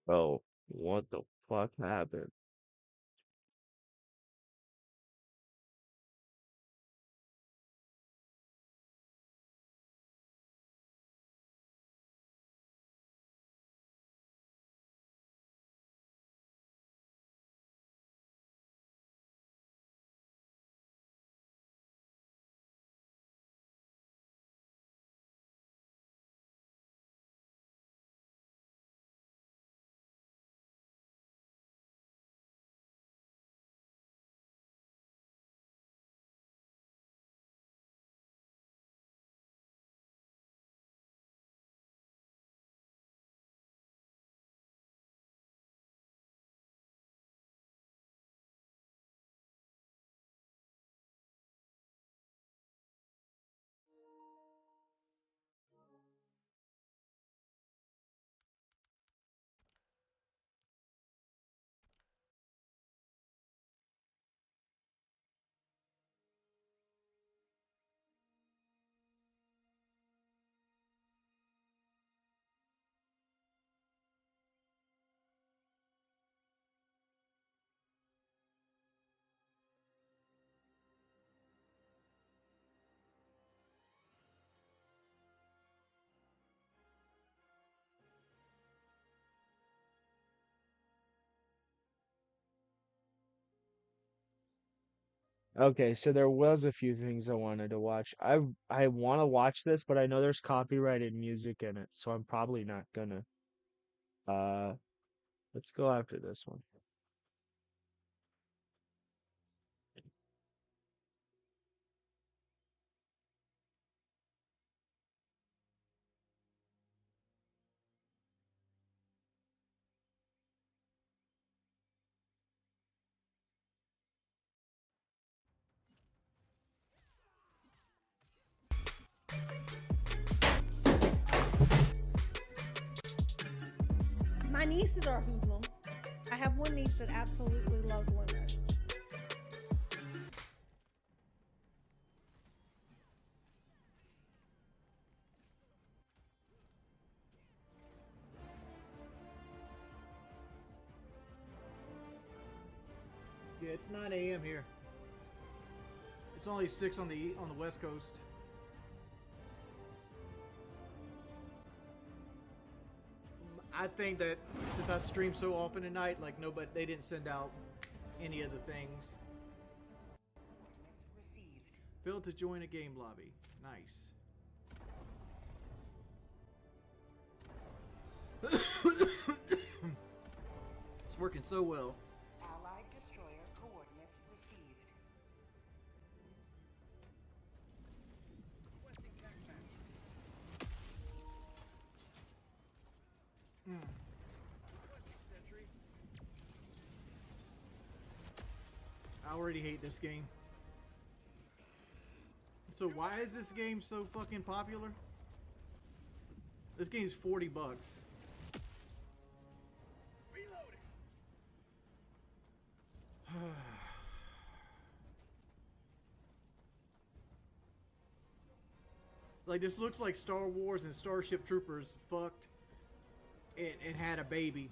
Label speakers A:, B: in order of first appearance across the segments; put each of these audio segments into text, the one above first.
A: Oh, what the fuck happened? Okay, so there was a few things I wanted to watch. I want to watch this, but I know there's copyrighted music in it, so I'm probably not gonna. Uh, let's go after this one.
B: My nieces are hoodlums. I have one niece that absolutely loves Lumos.
C: Yeah, it's 9 a.m. here. It's only 6 on the West Coast. I think that since I stream so often at night, like nobody, they didn't send out any of the things. Failed to join a game lobby. Nice. It's working so well.
D: Allied destroyer coordinates received.
C: I already hate this game. So why is this game so fucking popular? This game's $40. Like, this looks like Star Wars and Starship Troopers fucked and had a baby.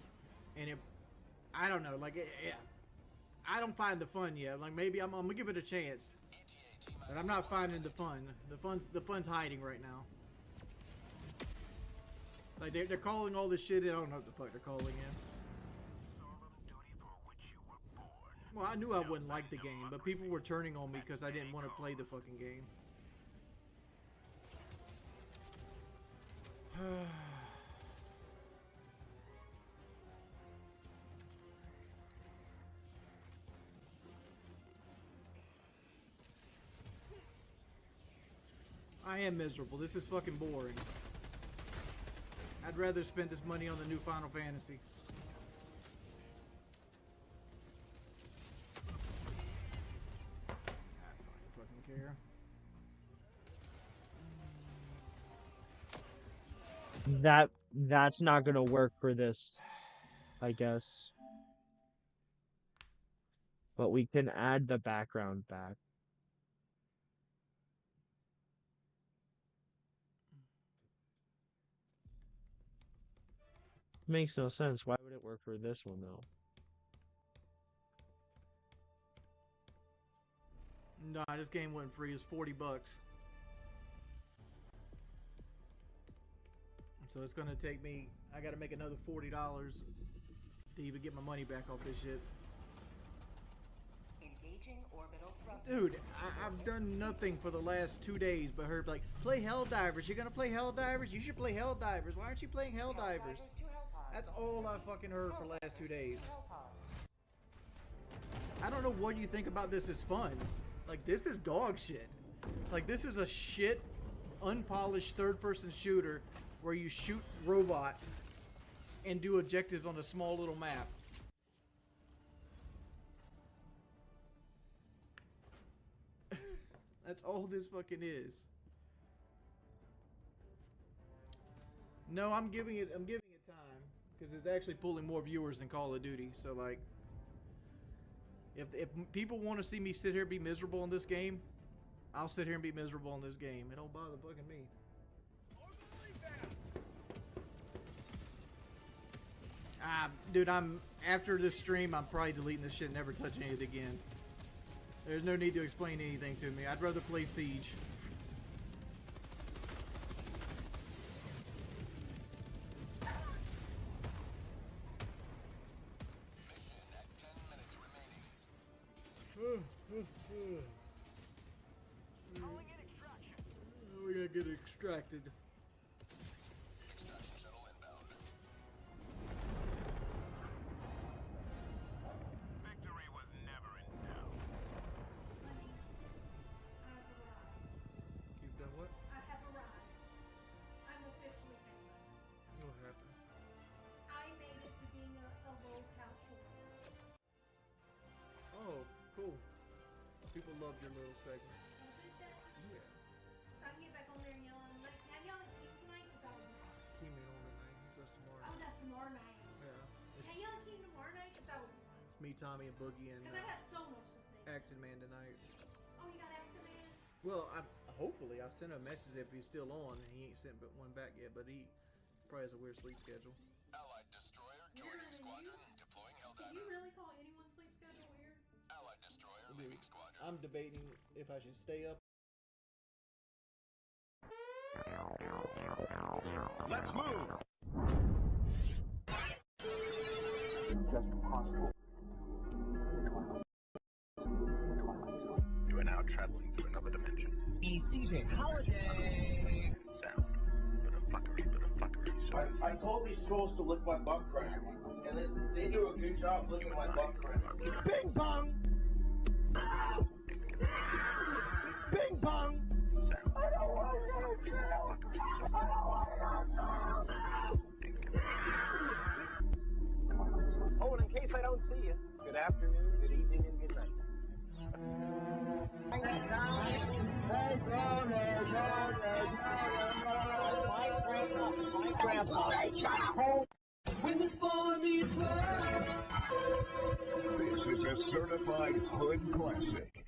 C: And it, I don't know, like, I don't find the fun yet. Like, maybe I'm gonna give it a chance. But I'm not finding the fun. The fun's hiding right now. Like, they're calling all this shit in. I don't know what the fuck they're calling in. Well, I knew I wouldn't like the game, but people were turning on me because I didn't want to play the fucking game. I am miserable. This is fucking boring. I'd rather spend this money on the new Final Fantasy. I don't fucking care.
A: That's not gonna work for this, I guess. But we can add the background back. Makes no sense. Why would it work for this one though?
C: Nah, this game wasn't free. It's $40. So it's gonna take me. I gotta make another $40 to even get my money back off this shit.
D: Engaging orbital thrust.
C: Dude, I've done nothing for the last 2 days but heard like, play Helldivers. You're gonna play Helldivers? You should play Helldivers. Why aren't you playing Helldivers? That's all I fucking heard for the last 2 days. I don't know what you think about this is fun. Like, this is dog shit. Like, this is a shit, unpolished third-person shooter where you shoot robots and do objectives on a small little map. That's all this fucking is. No, I'm giving it time because it's actually pulling more viewers than Call of Duty. So like, if people want to see me sit here and be miserable in this game, I'll sit here and be miserable in this game. It don't bother fucking me. Dude, after this stream, I'm probably deleting this shit and never touching it again. There's no need to explain anything to me. I'd rather play Siege. We gotta get extracted.
E: Victory was never in doubt.
C: You've done what?
B: I have arrived. I'm officially famous.
C: What happened?
B: I made it to being a low-cow short.
C: Oh, cool. People loved your little segment. Yeah.
B: So I can get back on there and yell at him. Like, can I yell at King tonight? Because that would be fun.
C: Team ain't on tonight. That's tomorrow.
B: Oh, that's tomorrow night.
C: Yeah.
B: Can I yell at King tomorrow night? Because that would be fun.
C: It's me, Tommy, and Boogie, and
B: Because I got so much to say.
C: Acting Man tonight.
B: Oh, you got Actor Man?
C: Well, hopefully I sent a message if he's still on. He ain't sent one back yet, but he probably has a weird sleep schedule.
E: Allied destroyer joining squadron, deploying
B: Can
E: Helldiver.
B: you really call anyone's sleep schedule weird?
E: Allied destroyer
C: Dude,
E: leaving squadron.
C: I'm debating if I should stay up.
E: Let's move. You are now traveling to another dimension.
F: CJ Holiday.
E: Sound. Bit of fuckery. So
G: I told these trolls to lick my butt crack, and they do a good job licking my butt crack.
F: Bing bong. Bing bong.
E: sound.
F: I don't want to go to jail. I don't want to go to jail.
H: Oh, and in case I don't see you, good afternoon, good evening, and good night.
F: When the spawn meets world.
I: This is a certified hood classic.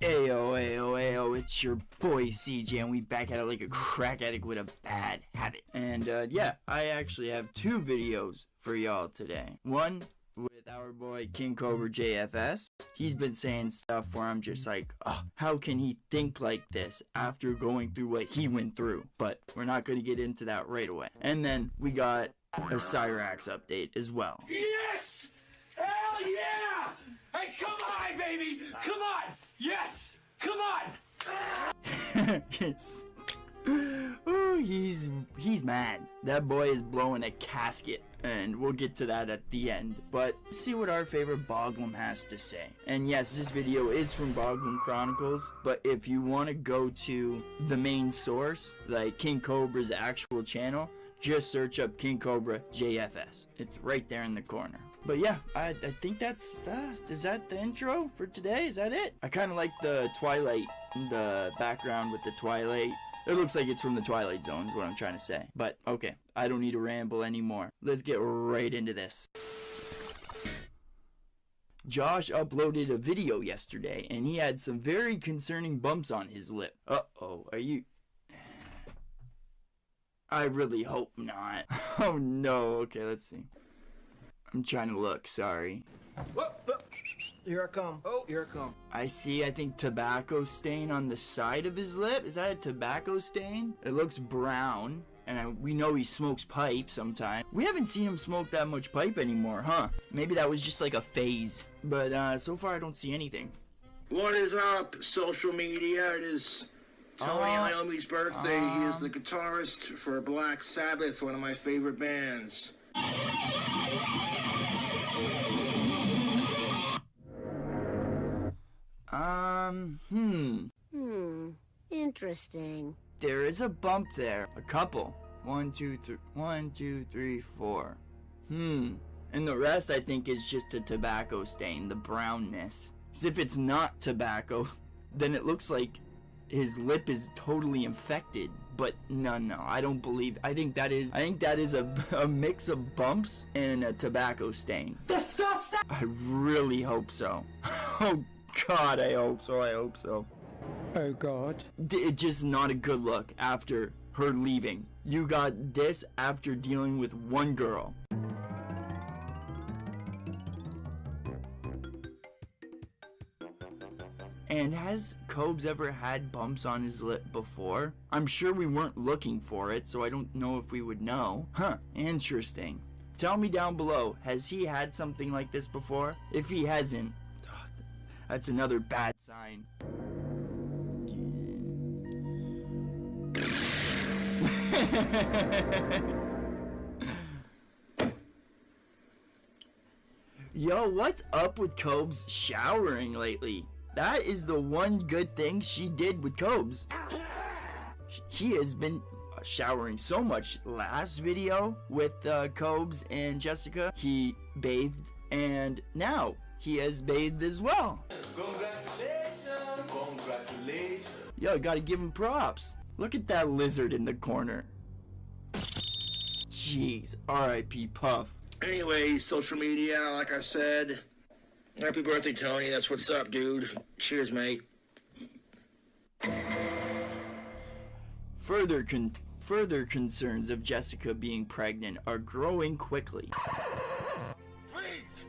J: Ayo, it's your boy CJ, and we back at it like a crack addict with a bad habit. And yeah, I actually have two videos for y'all today. One with our boy King Cobra JFS. He's been saying stuff where I'm just like, oh, how can he think like this after going through what he went through? But we're not going to get into that right away. And then we got a Cyrax update as well.
F: Yes! Hell yeah! Hey, come on, baby! Come on! Yes! Come on!
J: It's, oh, he's mad. That boy is blowing a casket, and we'll get to that at the end. But let's see what our favorite Boglum has to say. And yes, this video is from Boglum Chronicles, but if you want to go to the main source, like King Cobra's actual channel, just search up King Cobra JFS. It's right there in the corner. But yeah, I think that's, is that the intro for today? Is that it? I kind of like the Twilight, the background with the Twilight. It looks like it's from the Twilight Zone is what I'm trying to say. But okay, I don't need to ramble anymore. Let's get right into this. Josh uploaded a video yesterday, and he had some very concerning bumps on his lip. Uh-oh, are you I really hope not. Oh no. Okay, let's see. I'm trying to look, sorry.
H: Here I come. Oh, here I come.
J: I see, I think, tobacco stain on the side of his lip. Is that a tobacco stain? It looks brown. And we know he smokes pipe sometimes. We haven't seen him smoke that much pipe anymore, huh? Maybe that was just like a phase. But so far I don't see anything.
G: What is up, social media? It is Tony Iommi's birthday. He is the guitarist for Black Sabbath, one of my favorite bands.
K: Interesting.
J: There is a bump there. A couple. 1, 2, 3. 1, 2, 3, 4. And the rest, I think, is just a tobacco stain, the brownness. Because if it's not tobacco, then it looks like his lip is totally infected. But no, I don't believe. I think that is a mix of bumps and a tobacco stain.
D: Disgusting!
J: I really hope so. Oh God, I hope so.
A: Oh God.
J: It's just not a good look after her leaving. You got this after dealing with one girl. And has Cobes ever had bumps on his lip before? I'm sure we weren't looking for it, so I don't know if we would know. Huh, interesting. Tell me down below, has he had something like this before? If he hasn't, that's another bad sign. Yo, what's up with Cobes showering lately? That is the one good thing she did with Cobes. He has been showering so much. Last video with Cobes and Jessica, he bathed, and now he has bathed as well. Congratulations. Yo, gotta give him props. Look at that lizard in the corner. Jeez, R.I.P. Puff.
G: Anyway, social media, like I said, happy birthday, Tony. That's what's up, dude. Cheers, mate.
J: Further concerns of Jessica being pregnant are growing quickly.
I: Please!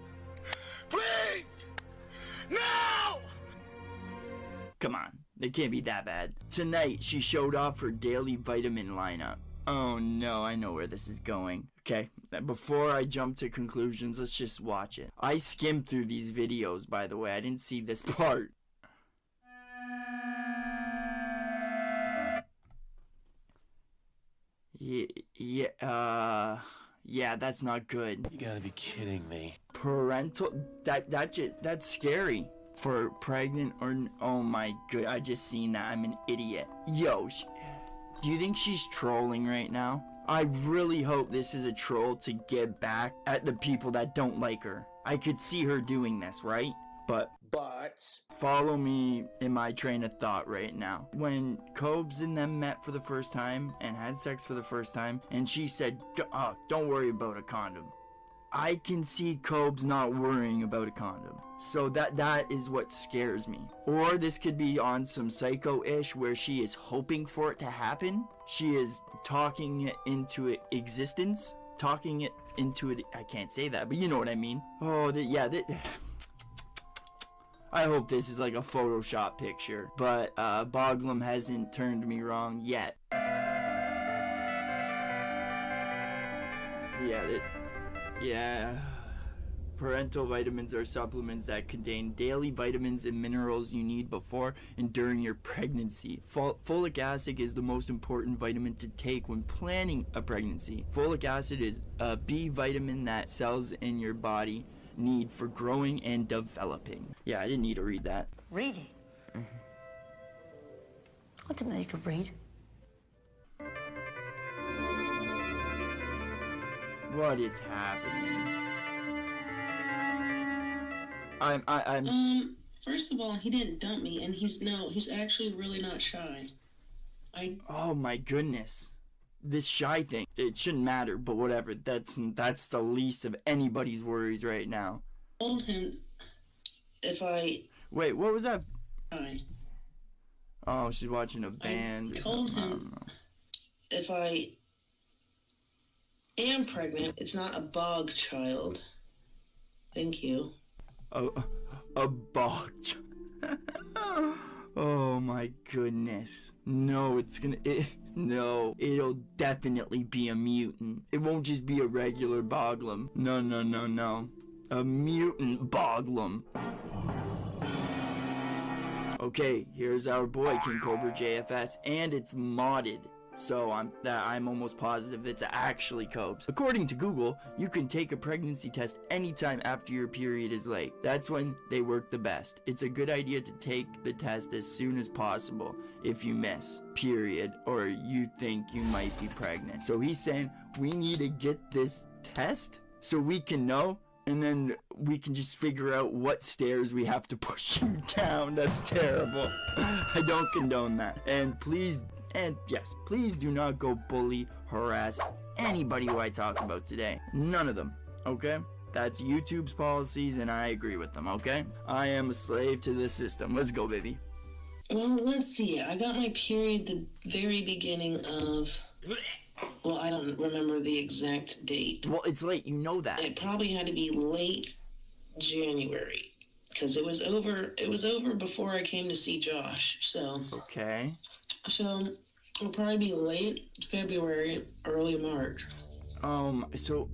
I: Please! No!
J: Come on, they can't be that bad. Tonight, she showed off her daily vitamin lineup. Oh no, I know where this is going. Okay, before I jump to conclusions, let's just watch it. I skimmed through these videos, by the way. I didn't see this part. Yeah, that's not good.
F: You gotta be kidding me.
J: Parental, that's scary. For pregnant or, oh my god, I just seen that. I'm an idiot. Yo, do you think she's trolling right now? I really hope this is a troll to get back at the people that don't like her. I could see her doing this, right? But follow me in my train of thought right now. When Cobes and them met for the first time and had sex for the first time, and she said, don't worry about a condom. I can see Cobes not worrying about a condom. So that is what scares me. Or this could be on some psycho-ish where she is hoping for it to happen. She is talking it into existence. Talking it into it. I can't say that, but you know what I mean. Oh, I hope this is like a Photoshop picture. But Boglum hasn't turned me wrong yet. Yeah. Parental vitamins are supplements that contain daily vitamins and minerals you need before and during your pregnancy. Folic acid is the most important vitamin to take when planning a pregnancy. Folic acid is a B vitamin that cells in your body need for growing and developing. Yeah, I didn't need to read that.
D: Reading? I didn't know you could read.
J: What is happening?
L: First of all, he didn't dump me, and he's actually really not shy.
J: Oh my goodness. This shy thing, it shouldn't matter, but whatever. That's the least of anybody's worries right now.
L: Told him if I...
J: Wait, what was that?
L: I
J: Oh, she's watching a band.
L: Told him if I am pregnant. It's not a bog child. Thank you.
J: A bog. Oh my goodness. No, no, it'll definitely be a mutant. It won't just be a regular boglum. No, no, no, no. A mutant boglum. Okay, here's our boy King Cobra JFS, and it's modded. So I'm almost positive it's actually Cobes. According to Google, you can take a pregnancy test anytime after your period is late. That's when they work the best. It's a good idea to take the test as soon as possible if you miss, period, or you think you might be pregnant. So he's saying we need to get this test so we can know, and then we can just figure out what stairs we have to push you down. That's terrible. I don't condone that. And yes, please do not go bully, harass anybody who I talk about today. None of them, okay? That's YouTube's policies, and I agree with them, okay? I am a slave to this system. Let's go, baby.
L: Well, let's see. I got my period the very beginning of... Well, I don't remember the exact date.
J: Well, it's late. You know that.
L: It probably had to be late January, because it was over before I came to see Josh, so...
J: Okay.
L: So, it'll probably be late February, early March.
J: So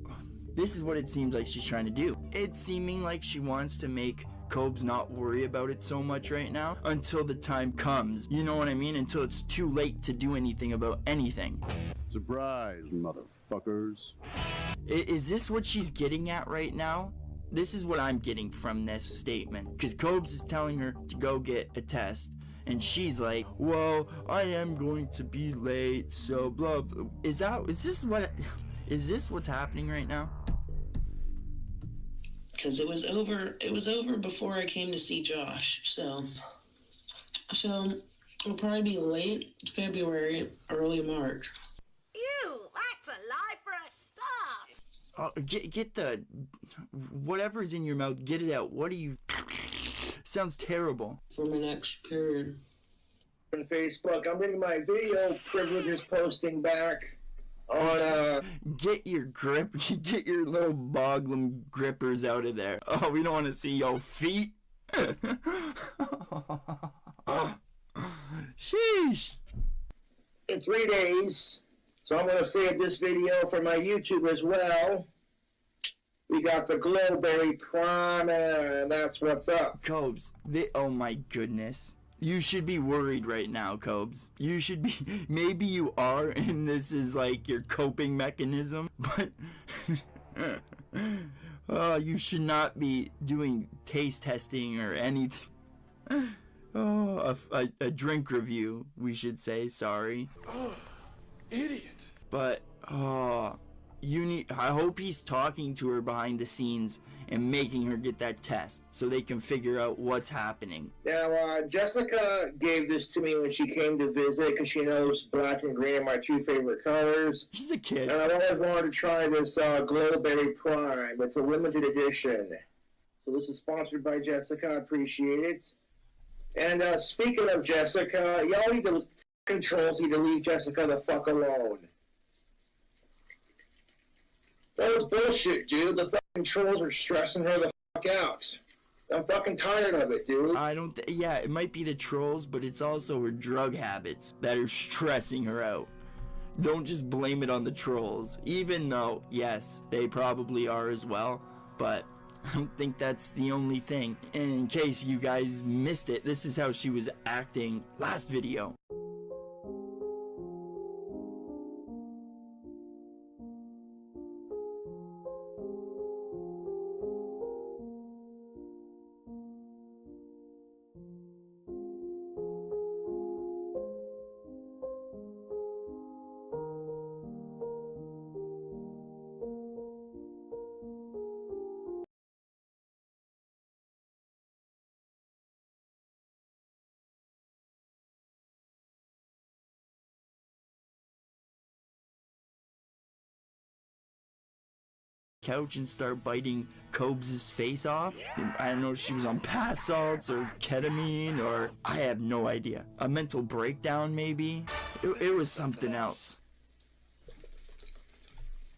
J: this is what it seems like she's trying to do. It's seeming like she wants to make Cobes not worry about it so much right now until the time comes. You know what I mean? Until it's too late to do anything about anything.
K: Surprise, motherfuckers.
J: Is this what she's getting at right now? This is what I'm getting from this statement. Because Cobes is telling her to go get a test. And she's like, well, I am going to be late, so blah, blah. Is this what's happening right now?
L: Because it was over before I came to see Josh, so it'll probably be late February, early March.
M: Ew, that's a lie for a start.
J: Get the whatever's in your mouth, get it out. What are you? Sounds terrible.
L: For my next period.
G: On Facebook, I'm getting my video privileges posting back on
J: Get your little boglum grippers out of there. Oh, we don't want to see your feet. Sheesh.
G: in 3 days. So I'm going to save this video for my YouTube as well. We got the Glowberry Primer, and that's what's up.
J: Cobes, oh my goodness. You should be worried right now, Cobes. You should be, maybe you are, and this is like your coping mechanism, but you should not be doing taste testing or anything. Oh, a drink review, we should say, sorry.
I: Oh, idiot.
J: But, I hope he's talking to her behind the scenes and making her get that test so they can figure out what's happening.
G: Now, Jessica gave this to me when she came to visit because she knows black and green are my two favorite colors.
J: She's a kid.
G: And I've always wanted to try this Glowberry Prime. It's a limited edition. So this is sponsored by Jessica. I appreciate it. And speaking of Jessica, y'all need to controls need to leave Jessica the fuck alone. That was bullshit, dude. The fucking trolls are stressing her the fuck out. I'm fucking tired of it, dude.
J: Yeah, it might be the trolls, but it's also her drug habits that are stressing her out. Don't just blame it on the trolls, even though, yes, they probably are as well, but I don't think that's the only thing. And in case you guys missed it, this is how she was acting last video. Couch and start biting Cobes' face off. I don't know if she was on bath salts or ketamine or I have no idea. A mental breakdown maybe? It was something else.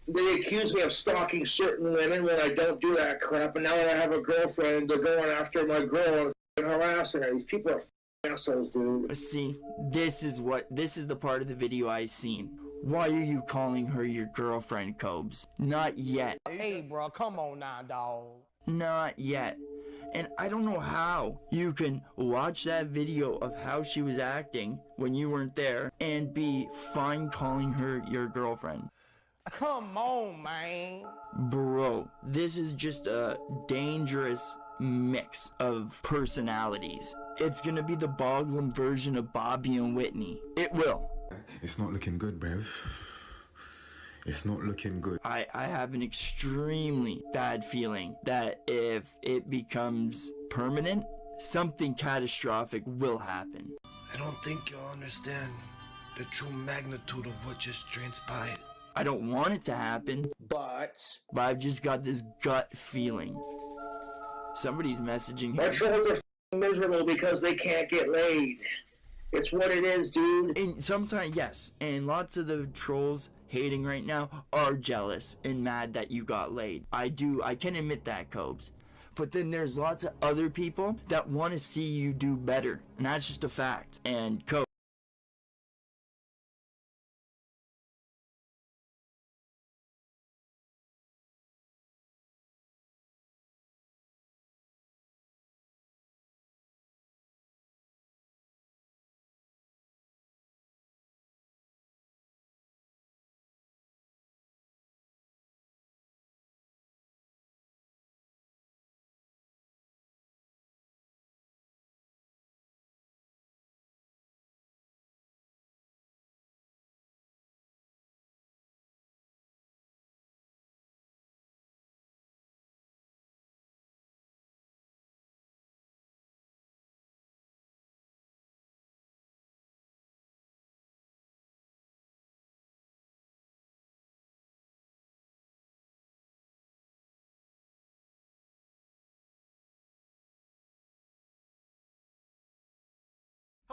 G: they accuse me of stalking certain women when I don't do that crap, and now that I have a girlfriend, they're going after my girl and harassing her. These people are assholes, dude.
J: See, this is the part of the video I seen. Why are you calling her your girlfriend, Cobes? Not yet.
N: Hey, bro, come on now, dawg.
J: Not yet. And I don't know how you can watch that video of how she was acting when you weren't there and be fine calling her your girlfriend.
N: Come on, man.
J: Bro, this is just a dangerous mix of personalities. It's gonna be the Boglum version of Bobby and Whitney. It will.
I: It's not looking good, bruv. It's not looking good.
J: I have an extremely bad feeling that if it becomes permanent, something catastrophic will happen.
O: I don't think you'll understand the true magnitude of what just transpired.
J: I don't want it to happen, but I've just got this gut feeling. Somebody's messaging
G: My
J: him.
G: trolls are miserable because they can't get laid. It's what it is, dude.
J: And sometimes, yes, and lots of the trolls hating right now are jealous and mad that you got laid. I can admit that, Cobes. But then there's lots of other people that want to see you do better, and that's just a fact. And Cobes,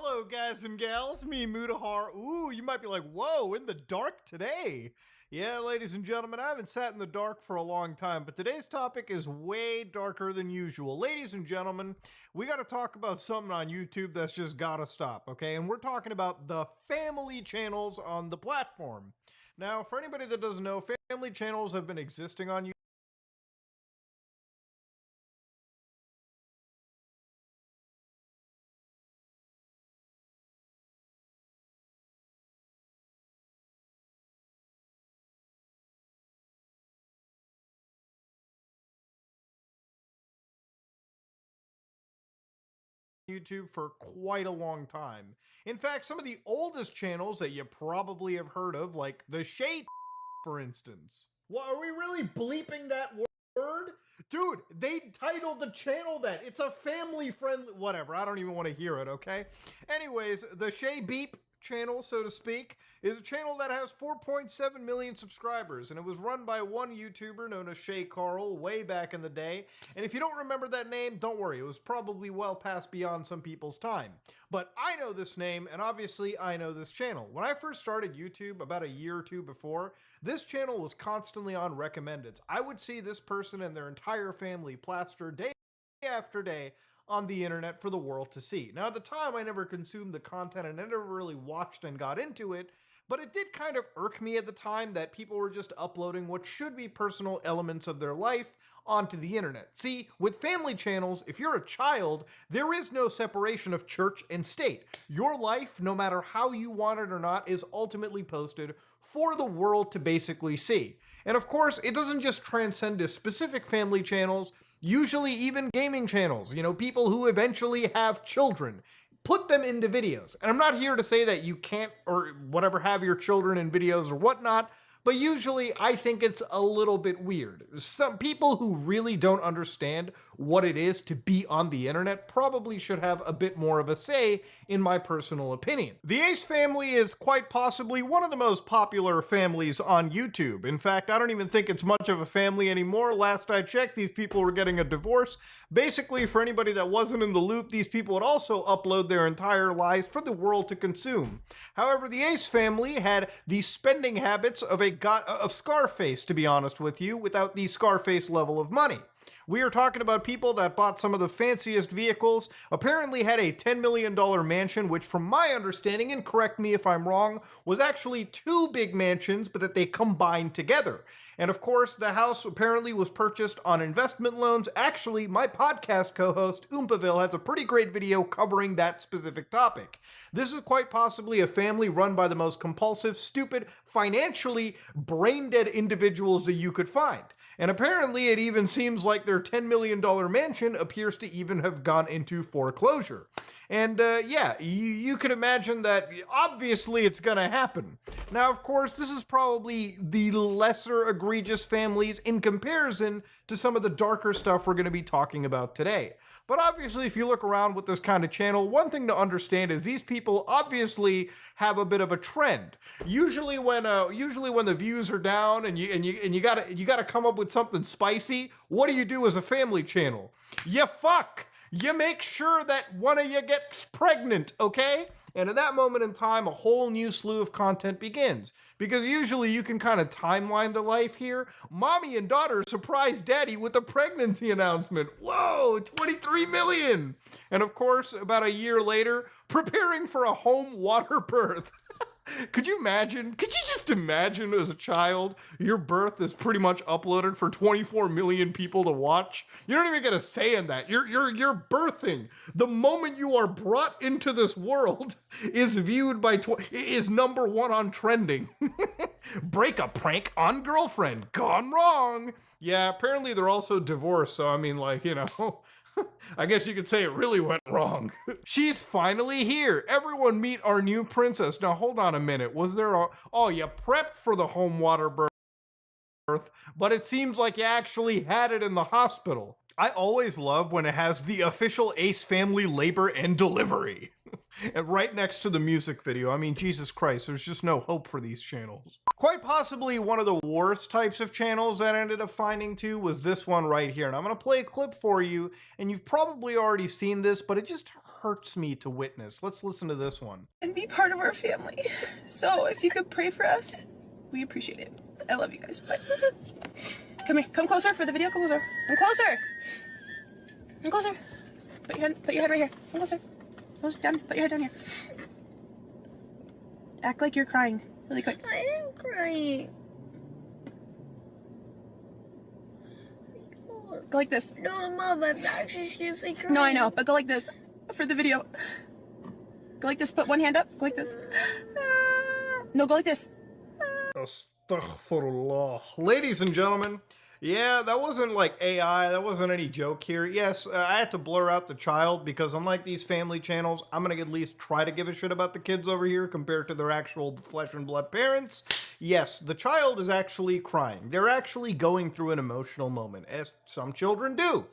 P: Hello, guys and gals, me, Mudahar. Ooh, you might be like, whoa, in the dark today. Yeah, ladies and gentlemen, I haven't sat in the dark for a long time, but today's topic is way darker than usual. Ladies and gentlemen, we got to talk about something on YouTube that's just got to stop, okay? And we're talking about the family channels on the platform. Now, for anybody that doesn't know, family channels have been existing on YouTube for quite a long time. In fact, some of the oldest channels that you probably have heard of, like the Shade, for instance. What, are we really bleeping that word? Dude, they titled the channel that. It's a family-friendly... Whatever, I don't even want to hear it, okay? Anyways, the Shay Beep channel, so to speak, is a channel that has 4.7 million subscribers, and it was run by one YouTuber known as Shay Carl way back in the day. And if you don't remember that name, don't worry, it was probably well past beyond some people's time. But I know this name, and obviously I know this channel. When I first started YouTube about a year or two before, this channel was constantly on recommendeds. I would see this person and their entire family plastered day after day on the internet for the world to see. Now, at the time, I never consumed the content and I never really watched and got into it, but it did kind of irk me at the time that people were just uploading what should be personal elements of their life onto the internet. See, with family channels, if you're a child, there is no separation of church and state. Your life, no matter how you want it or not, is ultimately posted for the world to basically see. And of course, it doesn't just transcend to specific family channels, usually even gaming channels, you know, people who eventually have children. Put them into videos. And I'm not here to say that you can't or whatever have your children in videos or whatnot, but usually I think it's a little bit weird. Some people who really don't understand what it is to be on the internet probably should have a bit more of a say, in my personal opinion. The Ace family is quite possibly one of the most popular families on YouTube. In fact, I don't even think it's much of a family anymore. Last I checked, these people were getting a divorce. Basically, for anybody that wasn't in the loop, these people would also upload their entire lives for the world to consume. However, the Ace family had the spending habits of a they got of Scarface, to be honest with you, without the Scarface level of money. We are talking about people that bought some of the fanciest vehicles, apparently had a $10 million mansion, which from my understanding, and correct me if I'm wrong, was actually two big mansions, but that they combined together. And of course, the house apparently was purchased on investment loans. Actually, my podcast co-host, Oompaville, has a pretty great video covering that specific topic. This is quite possibly a family run by the most compulsive, stupid, financially brain-dead individuals that you could find. And apparently it even seems like their $10 million mansion appears to even have gone into foreclosure. And yeah, you can imagine that obviously it's gonna happen. Now, of course, this is probably the lesser egregious families in comparison to some of the darker stuff we're gonna be talking about today. But obviously, if you look around with this kind of channel, one thing to understand is these people obviously have a bit of a trend. Usually when the views are down and you gotta come up with something spicy, what do you do as a family channel? You fuck. You make sure that one of you gets pregnant, okay? And at that moment in time, a whole new slew of content begins. Because usually you can kind of timeline the life here. Mommy and daughter surprise daddy with a pregnancy announcement. Whoa, 23 million! And of course, about a year later, preparing for a home water birth. Could you imagine? Could you just imagine as a child, your birth is pretty much uploaded for 24 million people to watch? You don't even get a say in that. You're birthing. The moment you are brought into this world is viewed by is number one on trending. Break a prank on girlfriend. Gone wrong. Yeah, apparently they're also divorced, so I mean, like, you know, I guess you could say it really went wrong. She's finally here. Everyone meet our new princess. Now, hold on a minute. Was there a... Oh, you prepped for the home water birth, but it seems like you actually had it in the hospital. I always love when it has the official Ace Family labor and delivery. And right next to the music video. I mean, Jesus Christ, there's just no hope for these channels. Quite possibly one of the worst types of channels that I ended up finding too was this one right here. And I'm gonna play a clip for you, and you've probably already seen this, but it just hurts me to witness. Let's listen to this one.
Q: And be part of our family. So if you could pray for us, we appreciate it. I love you guys. Bye. Come here. Come closer for the video. Come closer. Come closer. Come closer. Put your head right here. Come closer. Closer. Down. Put your head down here. Act like you're crying. Really quick.
R: I am crying.
Q: Go like this.
R: No, Mom, I'm actually seriously crying.
Q: No, I know, but go like this for the video. Go like this. Put one hand up. Go like this. No, go like this. Astaghfirullah.
P: Ladies and gentlemen, yeah, that wasn't like AI, that wasn't any joke here. Yes, I had to blur out the child because unlike these family channels, I'm gonna at least try to give a shit about the kids over here compared to their actual flesh and blood parents. Yes, the child is actually crying. They're actually going through an emotional moment, as some children do.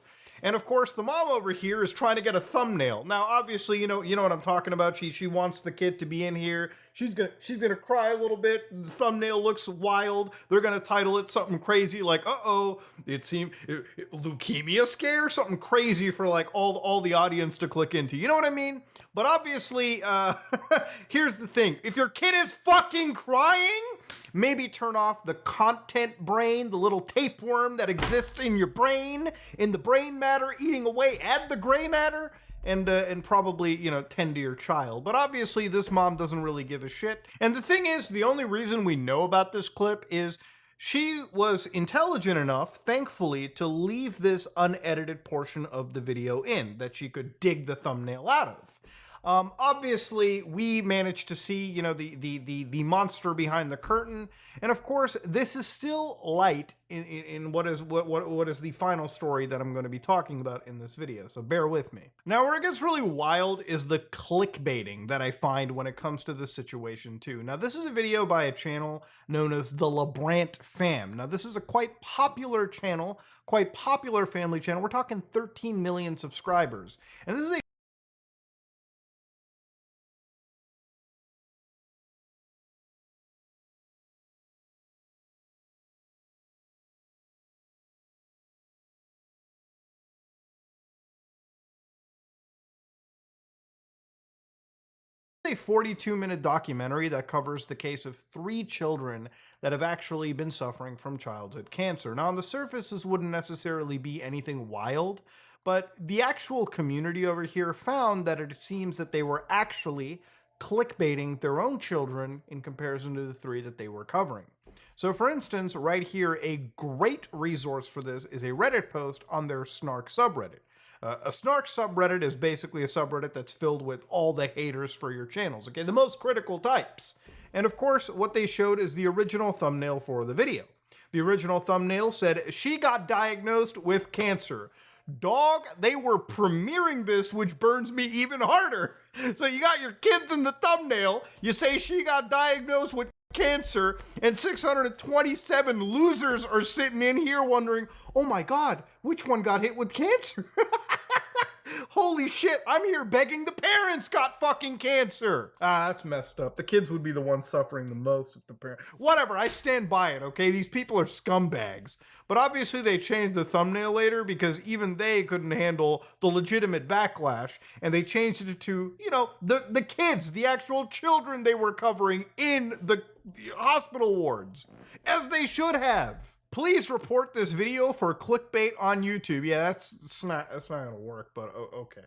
P: And of course, the mom over here is trying to get a thumbnail. Now, obviously, you know what I'm talking about. She wants the kid to be in here. She's gonna cry a little bit. The thumbnail looks wild. They're gonna title it something crazy like, "Uh-oh, it seemed leukemia scare," something crazy for like all the audience to click into. You know what I mean? But obviously, here's the thing: if your kid is fucking crying, maybe turn off the content brain, the little tapeworm that exists in your brain, in the brain matter, eating away at the gray matter, and probably, you know, tend to your child. But obviously, this mom doesn't really give a shit. And the thing is, the only reason we know about this clip is she was intelligent enough, thankfully, to leave this unedited portion of the video in, that she could dig the thumbnail out of. Obviously, we managed to see, you know, the monster behind the curtain, and of course, this is still light in what is the final story that I'm going to be talking about in this video. So bear with me. Now, where it gets really wild is the clickbaiting that I find when it comes to this situation too. Now, this is a video by a channel known as the LeBrant Fam. Now, this is a quite popular channel, quite popular family channel. We're talking 13 million subscribers, and this is a a 42-minute documentary that covers the case of 3 children that have actually been suffering from childhood cancer. Now, on the surface, this wouldn't necessarily be anything wild, but the actual community over here found that it seems that they were actually clickbaiting their own children in comparison to the 3 that they were covering. So for instance, right here, a great resource for this is a Reddit post on their Snark subreddit. A Snark subreddit is basically a subreddit that's filled with all the haters for your channels, okay? The most critical types. And of course, what they showed is the original thumbnail for the video. The original thumbnail said, "She got diagnosed with cancer." Dog, they were premiering this, which burns me even harder. So you got your kids in the thumbnail, you say she got diagnosed with cancer, and 627 losers are sitting in here wondering, oh my god, which one got hit with cancer? Holy shit, I'm here begging the parents got fucking cancer. Ah, that's messed up. The kids would be the ones suffering the most if the parents... Whatever, I stand by it, okay? These people are scumbags. But obviously they changed the thumbnail later because even they couldn't handle the legitimate backlash, and they changed it to, you know, the kids, the actual children they were covering in the hospital wards, as they should have. Please report this video for clickbait on YouTube. Yeah, that's not gonna work, but okay.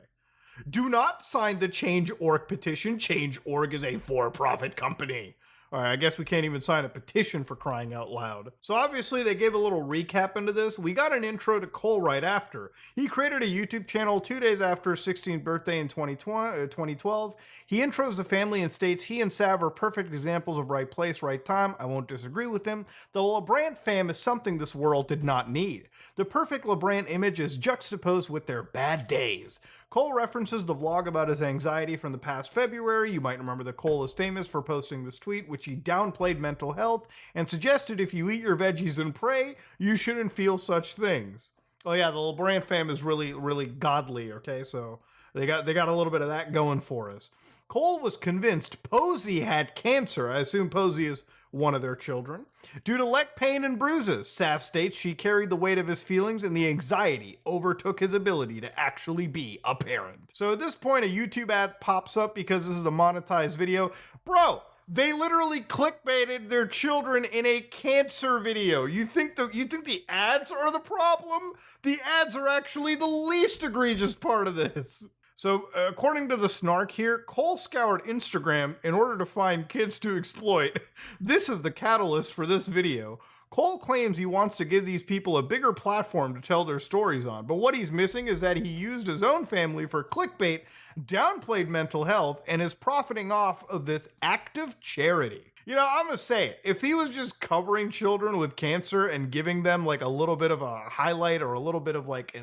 P: Do not sign the Change.org petition. Change.org is a for-profit company. All right, I guess we can't even sign a petition for crying out loud. So obviously they gave a little recap into this. We got an intro to Cole right after. He created a YouTube channel 2 days after his 16th birthday in 2012. He intros the family and states he and Sav are perfect examples of right place, right time. I won't disagree with him. The LeBrand fam is something this world did not need. The perfect LeBrand image is juxtaposed with their bad days. Cole references the vlog about his anxiety from the past February. You might remember that Cole is famous for posting this tweet, which he downplayed mental health and suggested if you eat your veggies and pray, you shouldn't feel such things. Oh yeah, the LeBrand fam is really, really godly, okay? So they got a little bit of that going for us. Cole was convinced Posey had cancer. I assume Posey is one of their children. Due to leg pain and bruises, Sav states she carried the weight of his feelings and the anxiety overtook his ability to actually be a parent. So at this point, a YouTube ad pops up because this is a monetized video. Bro, they literally clickbaited their children in a cancer video. You think the ads are the problem? The ads are actually the least egregious part of this. So, according to the Snark here, Cole scoured Instagram in order to find kids to exploit. This is the catalyst for this video. Cole claims he wants to give these people a bigger platform to tell their stories on, but what he's missing is that he used his own family for clickbait, downplayed mental health, and is profiting off of this act of charity. You know, I'm gonna say it. If he was just covering children with cancer and giving them like a little bit of a highlight or a little bit of like,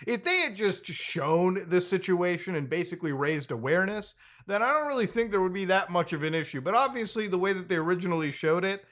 P: if they had just shown this situation and basically raised awareness, then I don't really think there would be that much of an issue. But obviously the way that they originally showed it,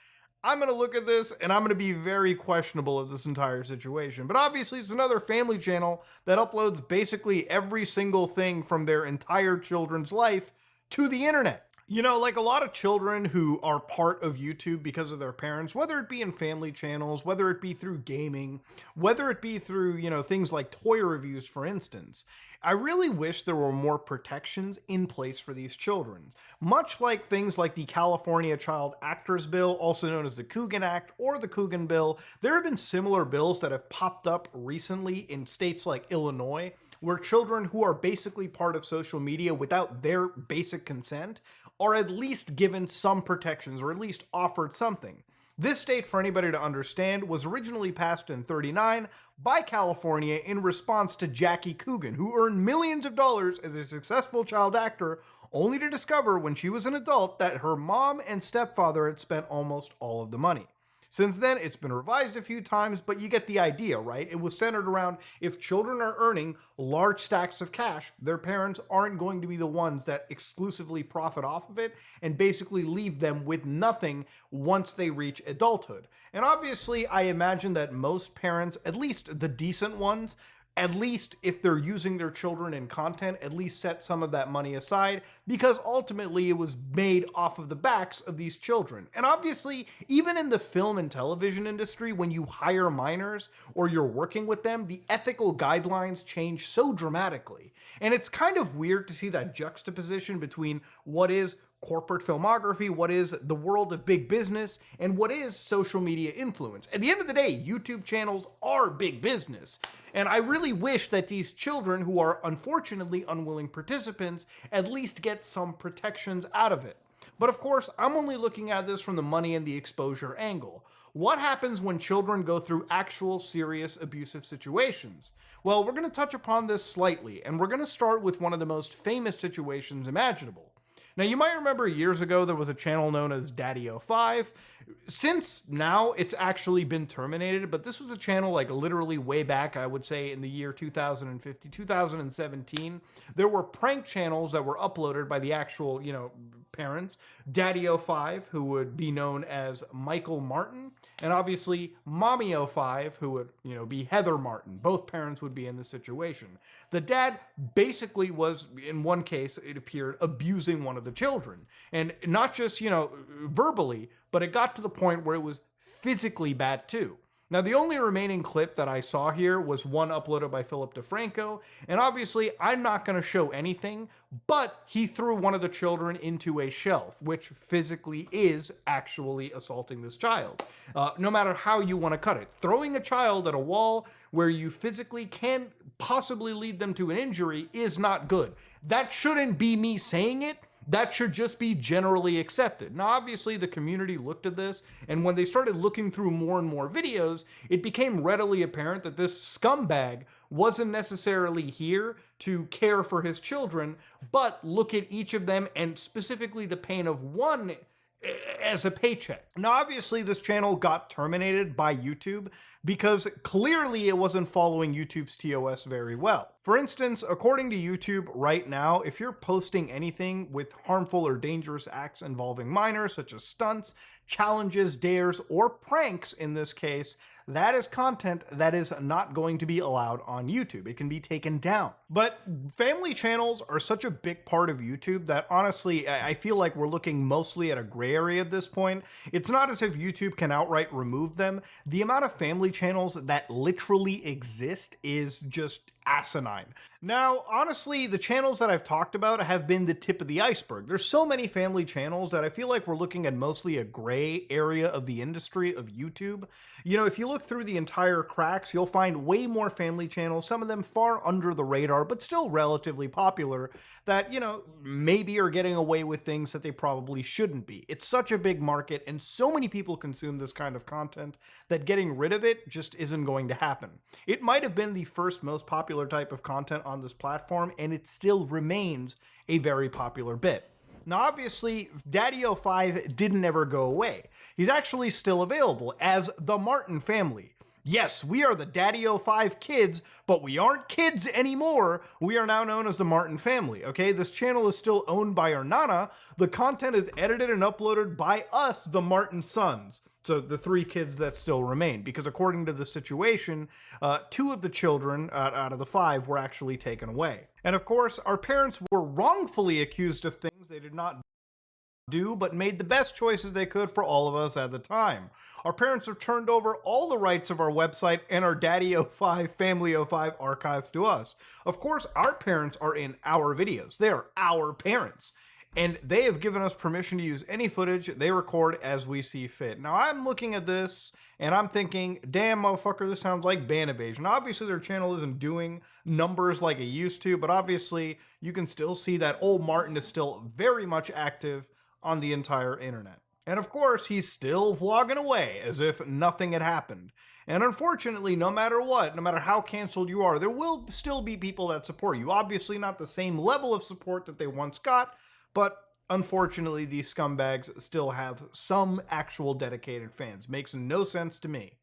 P: I'm gonna look at this and I'm gonna be very questionable of this entire situation. But obviously it's another family channel that uploads basically every single thing from their entire children's life to the internet. You know, like a lot of children who are part of YouTube because of their parents, whether it be in family channels, whether it be through gaming, whether it be through, you know, things like toy reviews, for instance, I really wish there were more protections in place for these children. Much like things like the California Child Actors Bill, also known as the Coogan Act or the Coogan Bill, there have been similar bills that have popped up recently in states like Illinois, where children who are basically part of social media without their basic consent are at least given some protections or at least offered something. This state, for anybody to understand, was originally passed in '39 by California in response to Jackie Coogan, who earned millions of dollars as a successful child actor, only to discover when she was an adult that her mom and stepfather had spent almost all of the money. Since then, it's been revised a few times, but you get the idea, right? It was centered around if children are earning large stacks of cash, their parents aren't going to be the ones that exclusively profit off of it and basically leave them with nothing once they reach adulthood. And obviously, I imagine that most parents, at least the decent ones, at least if they're using their children in content, at least set some of that money aside, because ultimately it was made off of the backs of these children. And obviously, even in the film and television industry, when you hire minors or you're working with them, the ethical guidelines change so dramatically. And it's kind of weird to see that juxtaposition between what is corporate filmography, what is the world of big business, and what is social media influence. At the end of the day, YouTube channels are big business. And I really wish that these children, who are unfortunately unwilling participants, at least get some protections out of it. But of course, I'm only looking at this from the money and the exposure angle. What happens when children go through actual serious abusive situations? Well, we're going to touch upon this slightly, and we're going to start with one of the most famous situations imaginable. Now, you might remember years ago there was a channel known as Daddy05. Since now, it's actually been terminated, but this was a channel like literally way back, I would say in the year 2015, 2017. There were prank channels that were uploaded by the actual, parents. Daddy05, who would be known as Michael Martin, and obviously Mommy05, who would, be Heather Martin. Both parents would be in this situation. The dad basically was, in one case, it appeared, abusing one of the children. And not just, verbally, but it got to the point where it was physically bad too. Now, the only remaining clip that I saw here was one uploaded by Philip DeFranco, and obviously I'm not going to show anything, but he threw one of the children into a shelf, which physically is actually assaulting this child. No matter how you want to cut it. Throwing a child at a wall where you physically can possibly lead them to an injury is not good. That shouldn't be me saying it. That should just be generally accepted. Now, obviously, the community looked at this, and when they started looking through more and more videos, it became readily apparent that this scumbag wasn't necessarily here to care for his children, but look at each of them, and specifically the pain of one as a paycheck. Now, obviously, this channel got terminated by YouTube because clearly it wasn't following YouTube's TOS very well. For instance, according to YouTube right now, if you're posting anything with harmful or dangerous acts involving minors, such as stunts, challenges, dares, or pranks in this case, that is content that is not going to be allowed on YouTube. It can be taken down. But family channels are such a big part of YouTube that honestly, I feel like we're looking mostly at a gray area at this point. It's not as if YouTube can outright remove them. The amount of family channels that literally exist is just asinine. Now, honestly, the channels that I've talked about have been the tip of the iceberg. There's so many family channels that I feel like we're looking at mostly a gray area of the industry of YouTube. If you look through the entire cracks, you'll find way more family channels, some of them far under the radar, but still relatively popular, that, maybe are getting away with things that they probably shouldn't be. It's such a big market, and so many people consume this kind of content that getting rid of it just isn't going to happen. It might have been the first most popular type of content on this platform, and it still remains a very popular bit. Now, obviously, Daddy05 didn't ever go away. He's actually still available as the Martin family. Yes, we are the Daddy05 kids, but we aren't kids anymore. We are now known as the Martin family, okay? This channel is still owned by our Nana. The content is edited and uploaded by us, the Martin sons. So the three kids that still remain, because according to the situation, 2 of the children out of the 5 were actually taken away. And of course, our parents were wrongfully accused of things they did not do, but made the best choices they could for all of us at the time. Our parents have turned over all the rights of our website and our Daddy05, Family05 archives to us. Of course, our parents are in our videos. They are our parents. And they have given us permission to use any footage they record as we see fit. Now, I'm looking at this, and I'm thinking, damn, motherfucker, this sounds like ban evasion. Obviously, their channel isn't doing numbers like it used to, but obviously, you can still see that old Martin is still very much active on the entire internet. And of course, he's still vlogging away as if nothing had happened. And unfortunately, no matter what, no matter how canceled you are, there will still be people that support you. Obviously, not the same level of support that they once got, but unfortunately, these scumbags still have some actual dedicated fans. Makes no sense to me.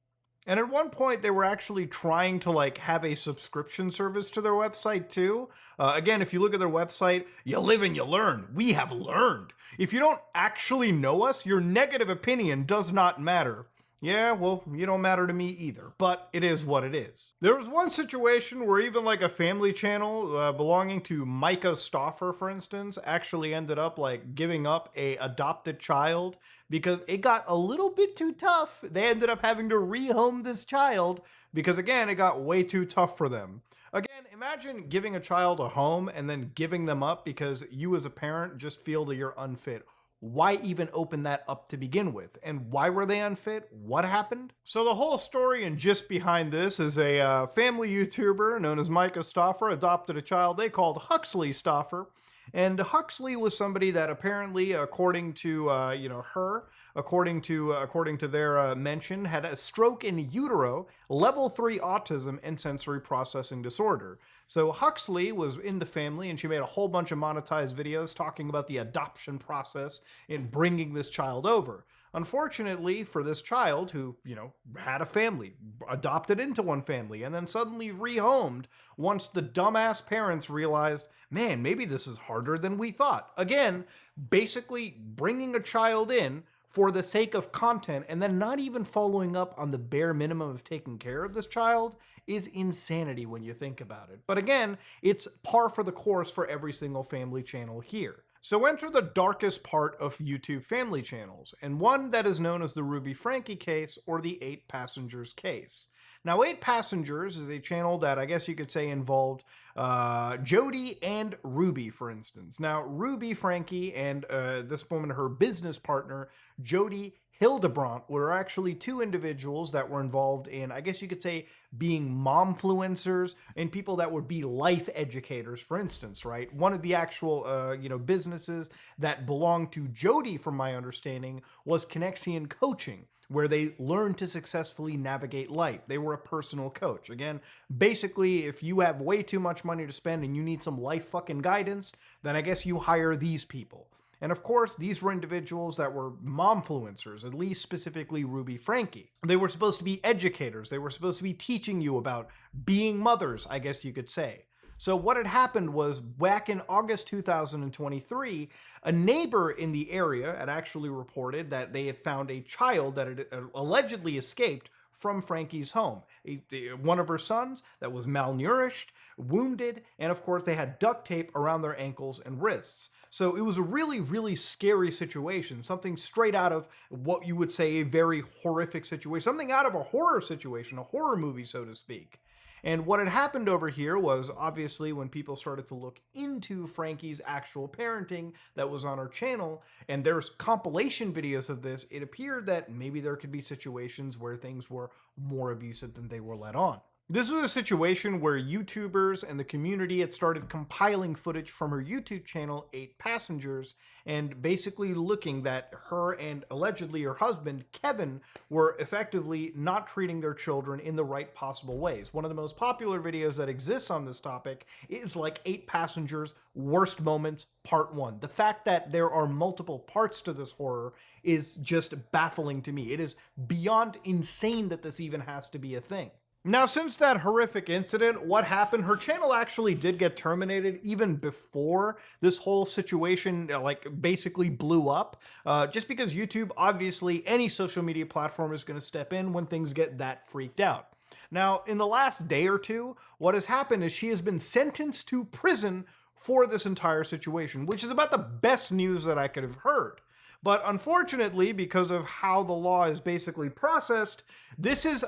P: And at one point, they were actually trying to have a subscription service to their website too. Again, if you look at their website, you live and you learn. We have learned. If you don't actually know us, your negative opinion does not matter. Yeah, well, you don't matter to me either, but it is what it is. There was one situation where even like a family channel belonging to Micah Stauffer, for instance, actually ended up like giving up a adopted child because it got a little bit too tough. They ended up having to rehome this child because, again, it got way too tough for them. Again, imagine giving a child a home and then giving them up because you as a parent just feel that you're unfit. Why even open that up to begin with? And why were they unfit? What happened? So the whole story and gist behind this is a family YouTuber known as Micah Stauffer adopted a child they called Huxley Stauffer. And Huxley was somebody that apparently, according to her, according to their mention, had a stroke in utero, level 3 autism, and sensory processing disorder. So Huxley was in the family, and she made a whole bunch of monetized videos talking about the adoption process in bringing this child over. Unfortunately for this child who, had a family, adopted into one family, and then suddenly rehomed once the dumbass parents realized, man, maybe this is harder than we thought. Again, basically bringing a child in for the sake of content and then not even following up on the bare minimum of taking care of this child is insanity when you think about it. But again, it's par for the course for every single family channel here. So enter the darkest part of YouTube family channels, and one that is known as the Ruby Frankie case or the 8 Passengers case. Now, 8 Passengers is a channel that I guess you could say involved Jody and Ruby, for instance. Now, Ruby Frankie and this woman, her business partner, Jody Hildebrandt, were actually 2 individuals that were involved in, I guess you could say, being momfluencers and people that would be life educators, for instance, right? One of the actual, businesses that belonged to Jody, from my understanding, was Connexion Coaching, where they learned to successfully navigate life. They were a personal coach. Again, basically, if you have way too much money to spend and you need some life fucking guidance, then I guess you hire these people. And of course, these were individuals that were momfluencers, at least specifically Ruby Frankie. They were supposed to be educators. They were supposed to be teaching you about being mothers, I guess you could say. So what had happened was, back in August 2023, a neighbor in the area had actually reported that they had found a child that had allegedly escaped from Frankie's home. One of her sons that was malnourished, wounded, and of course they had duct tape around their ankles and wrists. So it was a really, really scary situation, something straight out of what you would say a very horrific situation, something out of a horror situation, a horror movie, so to speak. And what had happened over here was, obviously, when people started to look into Frankie's actual parenting that was on her channel, and there's compilation videos of this, it appeared that maybe there could be situations where things were more abusive than they were let on. This was a situation where YouTubers and the community had started compiling footage from her YouTube channel, 8 Passengers, and basically looking that her and allegedly her husband, Kevin, were effectively not treating their children in the right possible ways. One of the most popular videos that exists on this topic is like 8 Passengers Worst Moments Part 1. The fact that there are multiple parts to this horror is just baffling to me. It is beyond insane that this even has to be a thing. Now, since that horrific incident, what happened? Her channel actually did get terminated even before this whole situation, basically blew up. Just because YouTube, obviously, any social media platform is going to step in when things get that freaked out. Now, in the last day or two, what has happened is she has been sentenced to prison for this entire situation, which is about the best news that I could have heard. But unfortunately, because of how the law is basically processed, this is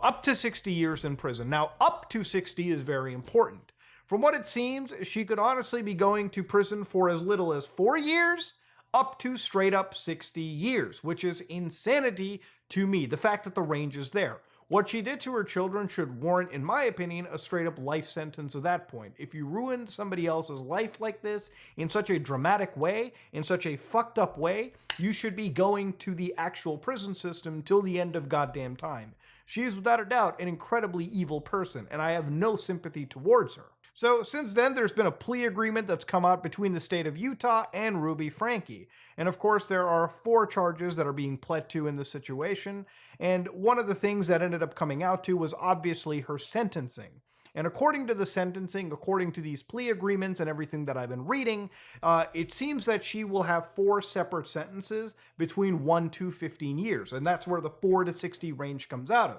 P: up to 60 years in prison. Now, up to 60 is very important. From what it seems, she could honestly be going to prison for as little as 4 years, up to straight up 60 years, which is insanity to me, the fact that the range is there. What she did to her children should warrant, in my opinion, a straight up life sentence at that point. If you ruin somebody else's life like this in such a dramatic way, in such a fucked up way, you should be going to the actual prison system till the end of goddamn time. She is without a doubt an incredibly evil person, and I have no sympathy towards her. So since then, there's been a plea agreement that's come out between the state of Utah and Ruby Frankie. And of course, there are 4 charges that are being pled to in this situation. And one of the things that ended up coming out to was obviously her sentencing. And according to the sentencing, according to these plea agreements and everything that I've been reading, it seems that she will have 4 separate sentences between 1 to 15 years. And that's where the 4 to 60 range comes out of.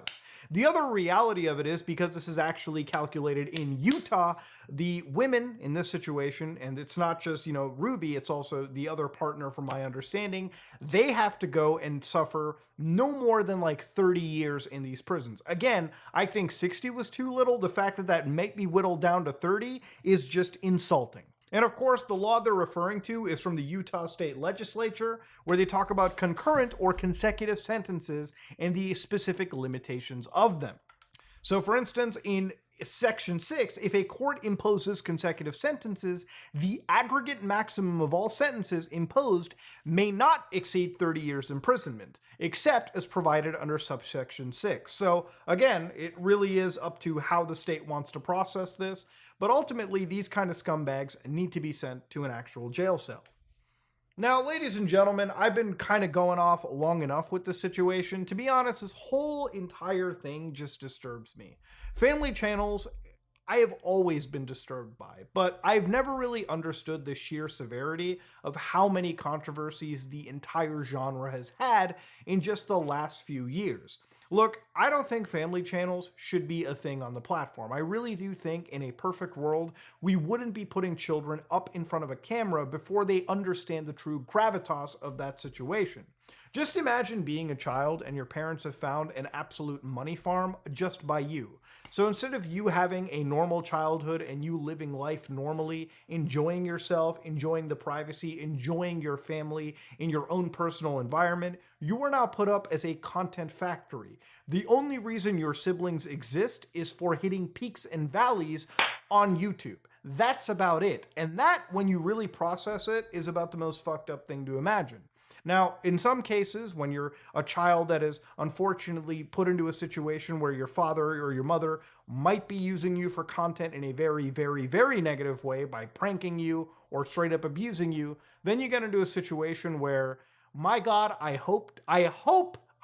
P: The other reality of it is, because this is actually calculated in Utah, the women in this situation, and it's not just, Ruby, it's also the other partner from my understanding, they have to go and suffer no more than like 30 years in these prisons. Again, I think 60 was too little. The fact that that might be whittled down to 30 is just insulting. And of course, the law they're referring to is from the Utah State Legislature, where they talk about concurrent or consecutive sentences and the specific limitations of them. So for instance, in Section 6, if a court imposes consecutive sentences, the aggregate maximum of all sentences imposed may not exceed 30 years imprisonment, except as provided under subsection 6. So again, it really is up to how the state wants to process this, but ultimately these kind of scumbags need to be sent to an actual jail cell. Now, ladies and gentlemen, I've been kind of going off long enough with this situation. To be honest, this whole entire thing just disturbs me. Family channels, I have always been disturbed by, but I've never really understood the sheer severity of how many controversies the entire genre has had in just the last few years. Look, I don't think family channels should be a thing on the platform. I really do think in a perfect world, we wouldn't be putting children up in front of a camera before they understand the true gravitas of that situation. Just imagine being a child and your parents have found an absolute money farm just by you. So instead of you having a normal childhood and you living life normally, enjoying yourself, enjoying the privacy, enjoying your family in your own personal environment, you are now put up as a content factory. The only reason your siblings exist is for hitting peaks and valleys on YouTube. That's about it. And that, when you really process it, is about the most fucked up thing to imagine. Now, in some cases, when you're a child that is unfortunately put into a situation where your father or your mother might be using you for content in a very, very, very negative way by pranking you or straight up abusing you, then you get into a situation where, my God, I hope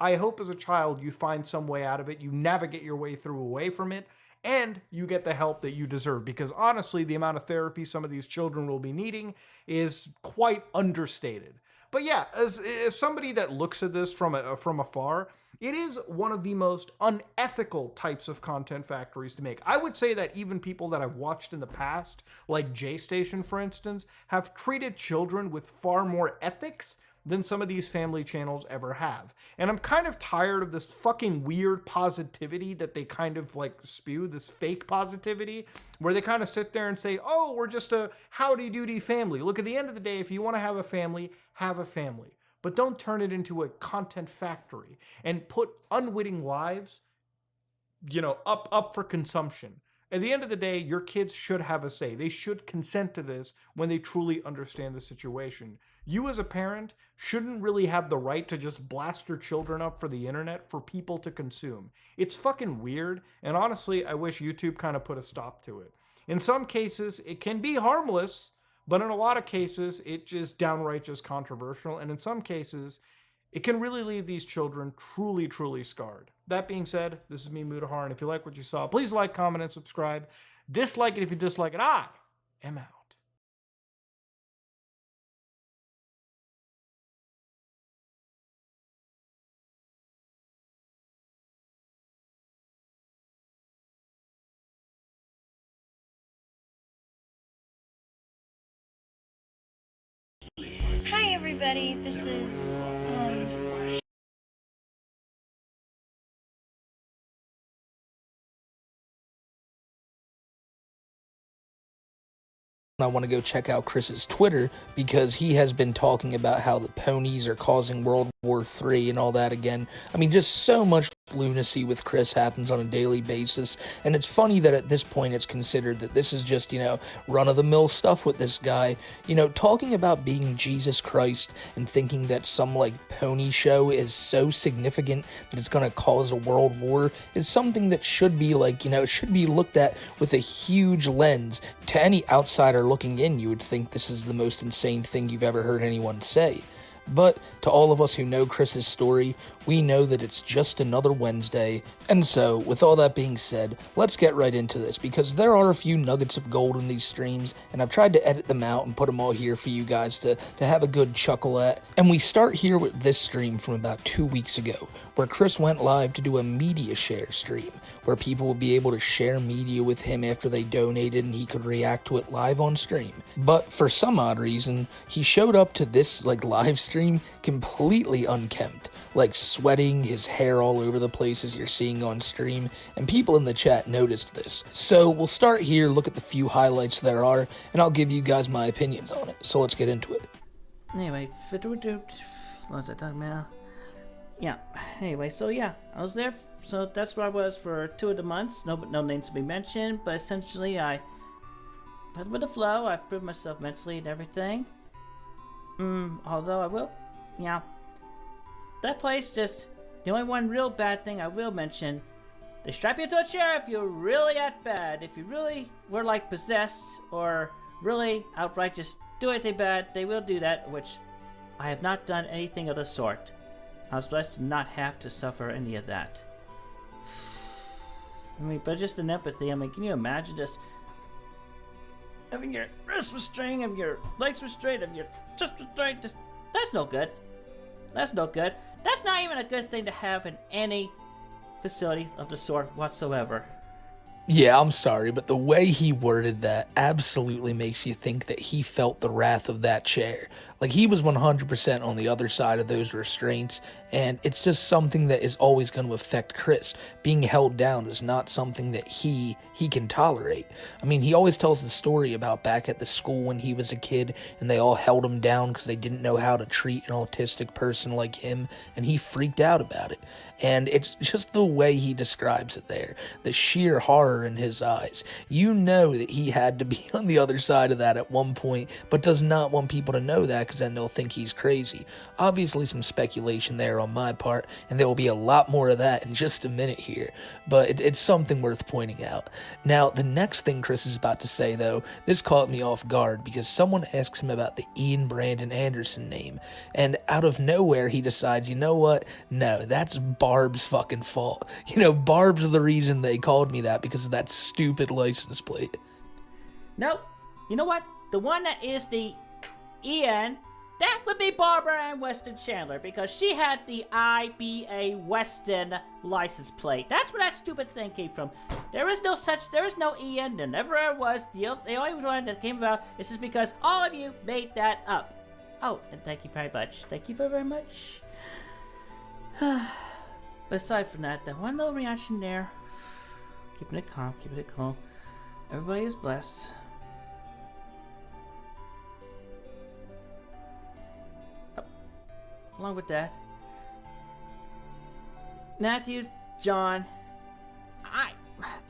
P: as a child you find some way out of it, you navigate your way through away from it, and you get the help that you deserve. Because honestly, the amount of therapy some of these children will be needing is quite understated. But yeah, as somebody that looks at this from afar, it is one of the most unethical types of content factories to make. I would say that even people that I've watched in the past, like J-Station for instance, have treated children with far more ethics than some of these family channels ever have. And I'm kind of tired of this fucking weird positivity that they kind of like spew, this fake positivity, where they kind of sit there and say, oh, we're just a howdy-doody family. Look, at the end of the day, if you want to have a family, have a family. But don't turn it into a content factory and put unwitting lives, up for consumption. At the end of the day, your kids should have a say. They should consent to this when they truly understand the situation. You as a parent shouldn't really have the right to just blast your children up for the internet for people to consume. It's fucking weird, and honestly, I wish YouTube kind of put a stop to it. In some cases, it can be harmless, but in a lot of cases, it just downright just controversial, and in some cases, it can really leave these children truly, truly scarred. That being said, this is me, Mutahar, and if you like what you saw, please like, comment, and subscribe. Dislike it if you dislike it. I am out.
R: Hi everybody, this is
S: I want to go check out Chris's Twitter because he has been talking about how the ponies are causing World War III and all that again. I mean, just so much lunacy with Chris happens on a daily basis, and it's funny that at this point it's considered that this is just, run-of-the-mill stuff with this guy. Talking about being Jesus Christ and thinking that some, pony show is so significant that it's going to cause a world war is something that should be, should be looked at with a huge lens. To any outsider looking in, you would think this is the most insane thing you've ever heard anyone say. But to all of us who know Chris's story, we know that it's just another Wednesday. And so, with all that being said, let's get right into this, because there are a few nuggets of gold in these streams, and I've tried to edit them out and put them all here for you guys to have a good chuckle at. And we start here with this stream from about 2 weeks ago, where Chris went live to do a media share stream, where people would be able to share media with him after they donated and he could react to it live on stream. But for some odd reason, he showed up to this live stream completely unkempt, sweating, his hair all over the place as you're seeing on stream, and people in the chat noticed this. So we'll start here, look at the few highlights there are, and I'll give you guys my opinions on it. So let's get into it.
T: Anyway, what was I talking about? Yeah, anyway, so yeah, I was there, so that's where I was for 2 of the months. No names to be mentioned, but essentially I went with the flow. I proved myself mentally and everything. Although I will, yeah, that place just, the only one real bad thing I will mention, they strap you to a chair if you're really that bad. If you really were possessed or really outright just do anything bad, they will do that, which I have not done anything of the sort. I was blessed to not have to suffer any of that. But just an empathy, can you imagine just having your wrists restrained, having your legs restrained, having your chest restrained? That's no good. That's no good. That's not even a good thing to have in any facility of the sort whatsoever.
S: Yeah, I'm sorry, but the way he worded that absolutely makes you think that he felt the wrath of that chair. He was 100% on the other side of those restraints, and it's just something that is always going to affect Chris. Being held down is not something that he can tolerate. He always tells the story about back at the school when he was a kid, and they all held him down because they didn't know how to treat an autistic person like him, and he freaked out about it. And it's just the way he describes it there, the sheer horror in his eyes. You know that he had to be on the other side of that at one point, but does not want people to know that because then they'll think he's crazy. Obviously some speculation there on my part, and there will be a lot more of that in just a minute here, but it's something worth pointing out. Now, the next thing Chris is about to say, though, this caught me off guard because someone asks him about the Ian Brandon Anderson name, and out of nowhere he decides, you know what, no, that's Barb's fucking fault. Barb's the reason they called me that because of that stupid license plate.
T: Nope. You know what? The one that is the Ian, that would be Barbara Ann Weston Chandler, because she had the IBA Weston license plate. That's where that stupid thing came from. There is no Ian, there never ever was. The only one that came about is just because all of you made that up. Oh, and thank you very much. Thank you very much. But aside from that, one little reaction there. Keeping it calm, keeping it cool. Everybody is blessed. Along with that, Matthew, John,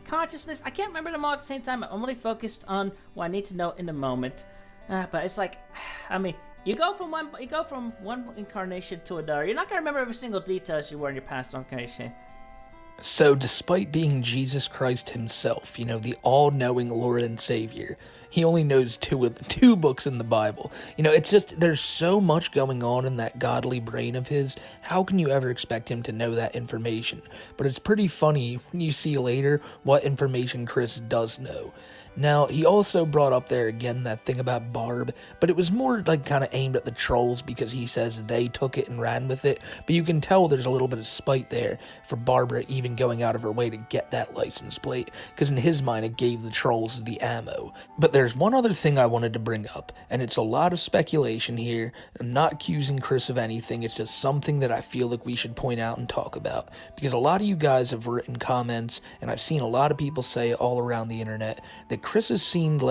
T: consciousness, I can't remember them all at the same time. I'm really focused on what I need to know in the moment. But it's you go from one incarnation to another. You're not gonna remember every single detail as you were in your past incarnation.
S: So despite being Jesus Christ himself, the all-knowing Lord and Savior, he only knows two books in the Bible. It's just, there's so much going on in that godly brain of his. How can you ever expect him to know that information? But it's pretty funny when you see later what information Chris does know. Now, he also brought up there again that thing about Barb, but it was more kind of aimed at the trolls because he says they took it and ran with it, but you can tell there's a little bit of spite there for Barbara even going out of her way to get that license plate, because in his mind it gave the trolls the ammo. But there's one other thing I wanted to bring up, and it's a lot of speculation here. I'm not accusing Chris of anything, it's just something that I feel like we should point out and talk about, because a lot of you guys have written comments, and I've seen a lot of people say all around the internet that Chris has seemed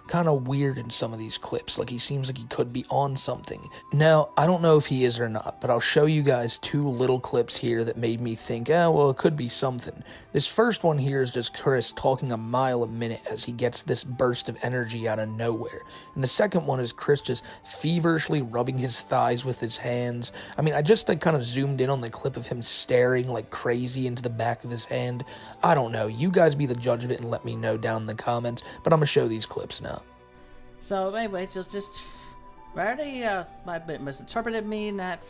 S: kind of weird in some of these clips, he seems like he could be on something. Now, I don't know if he is or not, but I'll show you guys 2 little clips here that made me think, well, it could be something. This first one here is just Chris talking a mile a minute as he gets this burst of energy out of nowhere. And the second one is Chris just feverishly rubbing his thighs with his hands. I just kind of zoomed in on the clip of him staring like crazy into the back of his hand. I don't know. You guys be the judge of it and let me know down in the comments, but I'm going to show these clips now.
T: So anyway, just Rarity might have misinterpreted me in that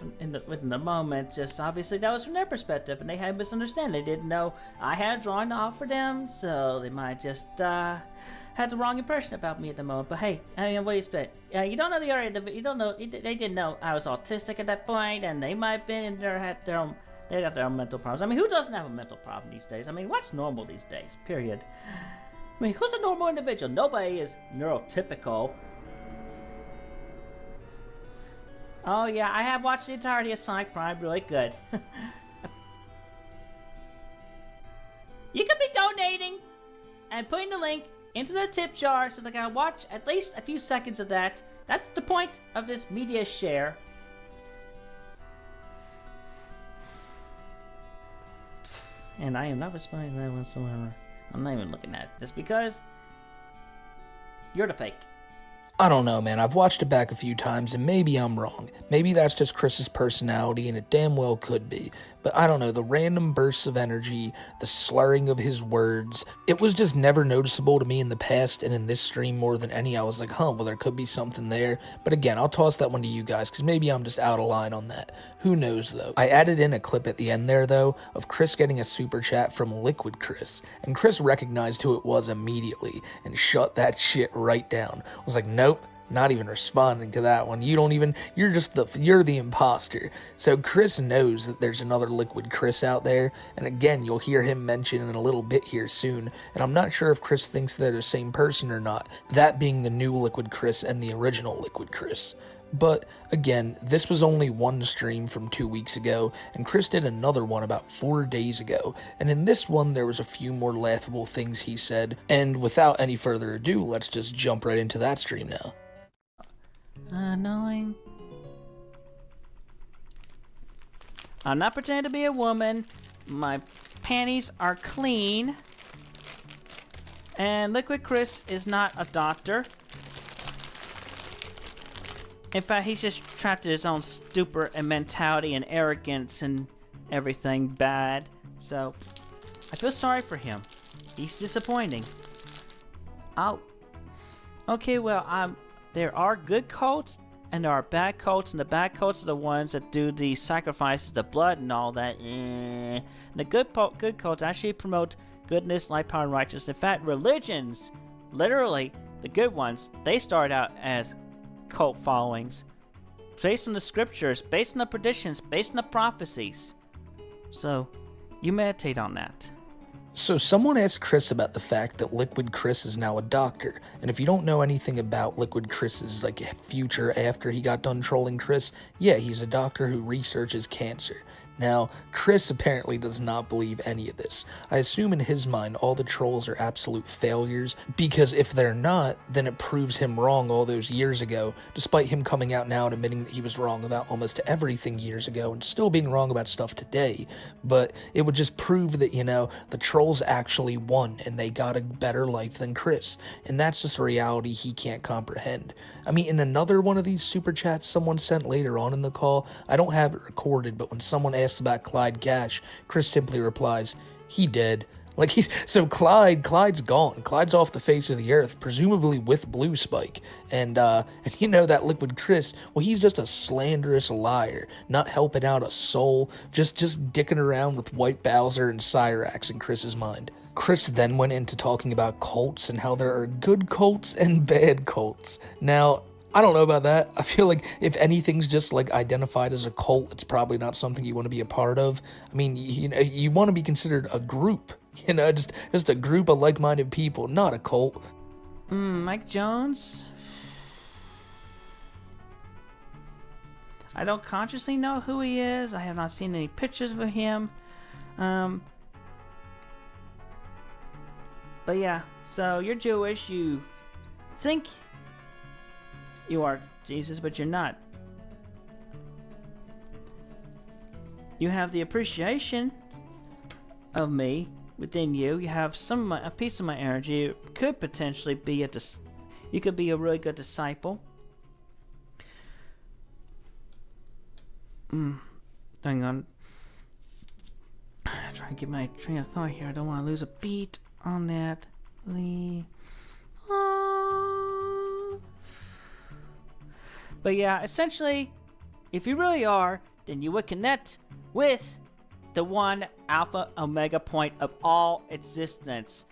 T: within the moment. Just obviously that was from their perspective, and they had misunderstood. They didn't know I had a drawing to offer them, so they might just had the wrong impression about me at the moment. But hey, I mean, what do you expect? You don't know the area. You don't know. They didn't know I was autistic at that point, and they might have been in there had their own. They got their own mental problems. I mean, who doesn't have a mental problem these days? I mean, what's normal these days? Period. I mean, who's a normal individual? Nobody is neurotypical. Oh yeah, I have watched the entirety of Sonic Prime. Really good. You could be donating and putting the link into the tip jar so they can watch at least a few seconds of that. That's the point of this media share. And I am not responding to that whatsoever. I'm not even looking at it. Just because you're the fake.
S: I don't know, man. I've watched it back a few times, and maybe I'm wrong. Maybe that's just Chris's personality, and it damn well could be. But I don't know, the random bursts of energy, the slurring of his words, it was just never noticeable to me in the past, and in this stream more than any, I was like, well, there could be something there. But again, I'll toss that one to you guys, because maybe I'm just out of line on that. Who knows, though. I added in a clip at the end there, though, of Chris getting a super chat from Liquid Chris, and Chris recognized who it was immediately, and shut that shit right down. I was like, nope. Not even responding to that one. You're the imposter. So Chris knows that there's another Liquid Chris out there, and again, you'll hear him mention in a little bit here soon, and I'm not sure if Chris thinks they're the same person or not, that being the new Liquid Chris and the original Liquid Chris. But again, this was only one stream from 2 weeks ago, and Chris did another one about 4 days ago, and in this one there was a few more laughable things he said, and without any further ado, let's just jump right into that stream now.
T: Annoying. I'm not pretending to be a woman. My panties are clean. And Liquid Chris is not a doctor. In fact, he's just trapped in his own stupor and mentality and arrogance and everything bad. So, I feel sorry for him. He's disappointing. Oh. Okay, well, there are good cults and there are bad cults, and the bad cults are the ones that do the sacrifices, the blood and all that. The good cults actually promote goodness, light, power, and righteousness. In fact, religions, literally, the good ones, they start out as cult followings. Based on the scriptures, based on the predictions, based on the prophecies. So, you meditate on that.
S: So someone asked Chris about the fact that Liquid Chris is now a doctor, and if you don't know anything about Liquid Chris's future after he got done trolling Chris, yeah, he's a doctor who researches cancer. Now, Chris apparently does not believe any of this. I assume in his mind all the trolls are absolute failures, because if they're not, then it proves him wrong all those years ago, despite him coming out now and admitting that he was wrong about almost everything years ago and still being wrong about stuff today. But it would just prove that, the trolls actually won and they got a better life than Chris, and that's just a reality he can't comprehend. I mean, in another one of these super chats someone sent later on in the call, I don't have it recorded, but when someone asks about Clyde Cash, Chris simply replies, he dead. So Clyde's gone. Clyde's off the face of the earth, presumably with Blue Spike. And that Liquid Chris, well, he's just a slanderous liar, not helping out a soul, just dicking around with White Bowser and Cyrax in Chris's mind. Chris then went into talking about cults and how there are good cults and bad cults. Now, I don't know about that. I feel like if anything's just identified as a cult, it's probably not something you want to be a part of. I mean, you want to be considered a group, just a group of like-minded people, not a cult.
T: Mike Jones? I don't consciously know who he is. I have not seen any pictures of him. But yeah, so you're Jewish, you think you are Jesus, but you're not. You have the appreciation of me within you. You have a piece of my energy. You could potentially be you could be a really good disciple. Hang on. I'm trying to get my train of thought here. I don't want to lose a beat on that. But yeah, essentially, if you really are, then you would connect with the one alpha omega point of all existence.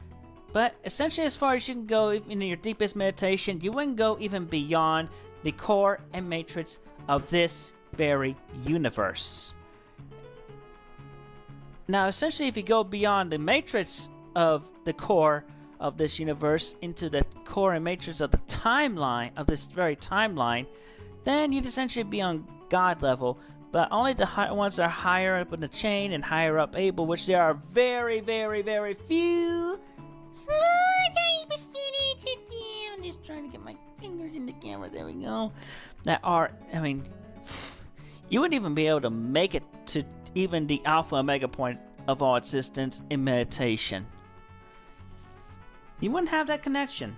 T: But essentially, as far as you can go in your deepest meditation, you wouldn't go even beyond the core and matrix of this very universe. Now, essentially, if you go beyond the matrix of the core of this universe into the core and matrix of the timeline, of this very timeline, then you'd essentially be on God level. But only the ones that are higher up in the chain and higher up able, which there are very, very, very few. So, I'm just trying to get my fingers in the camera. There we go. That are, I mean, you wouldn't even be able to make it to even the alpha omega point of all existence in meditation. You wouldn't have that connection.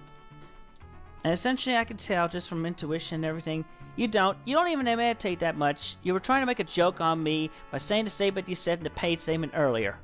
T: And essentially, I could tell just from intuition and everything, you don't even meditate that much. You were trying to make a joke on me by saying the statement you said in the paid statement earlier.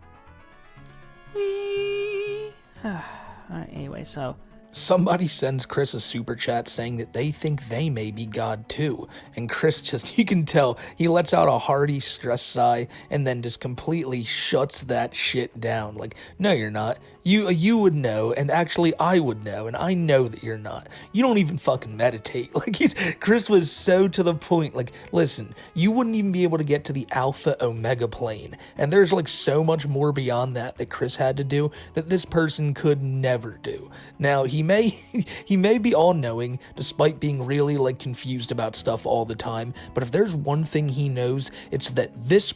T: Alright, anyway, so
S: Somebody sends Chris a super chat saying that they think they may be God too, and Chris just, you can tell, he lets out a hearty stress sigh and then just completely shuts that shit down. Like, no, you're not. You would know, and actually I would know, and I know that you're not. You don't even fucking meditate. Like, Chris was so to the point, like, listen, you wouldn't even be able to get to the alpha omega plane, and there's like so much more beyond that that Chris had to do that this person could never do. Now, he may be all-knowing, despite being really like confused about stuff all the time, but if there's one thing he knows, it's that this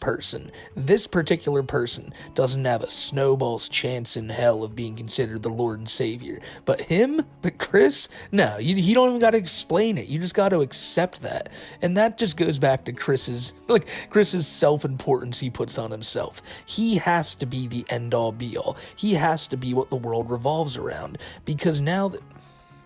S: particular person, doesn't have a snowball's chance in hell of being considered the Lord and Savior. But Chris, no, you don't even got to explain it. You just got to accept that. And that just goes back to Chris's self-importance he puts on himself. He has to be the end-all be-all. He has to be what the world revolves around. Because now that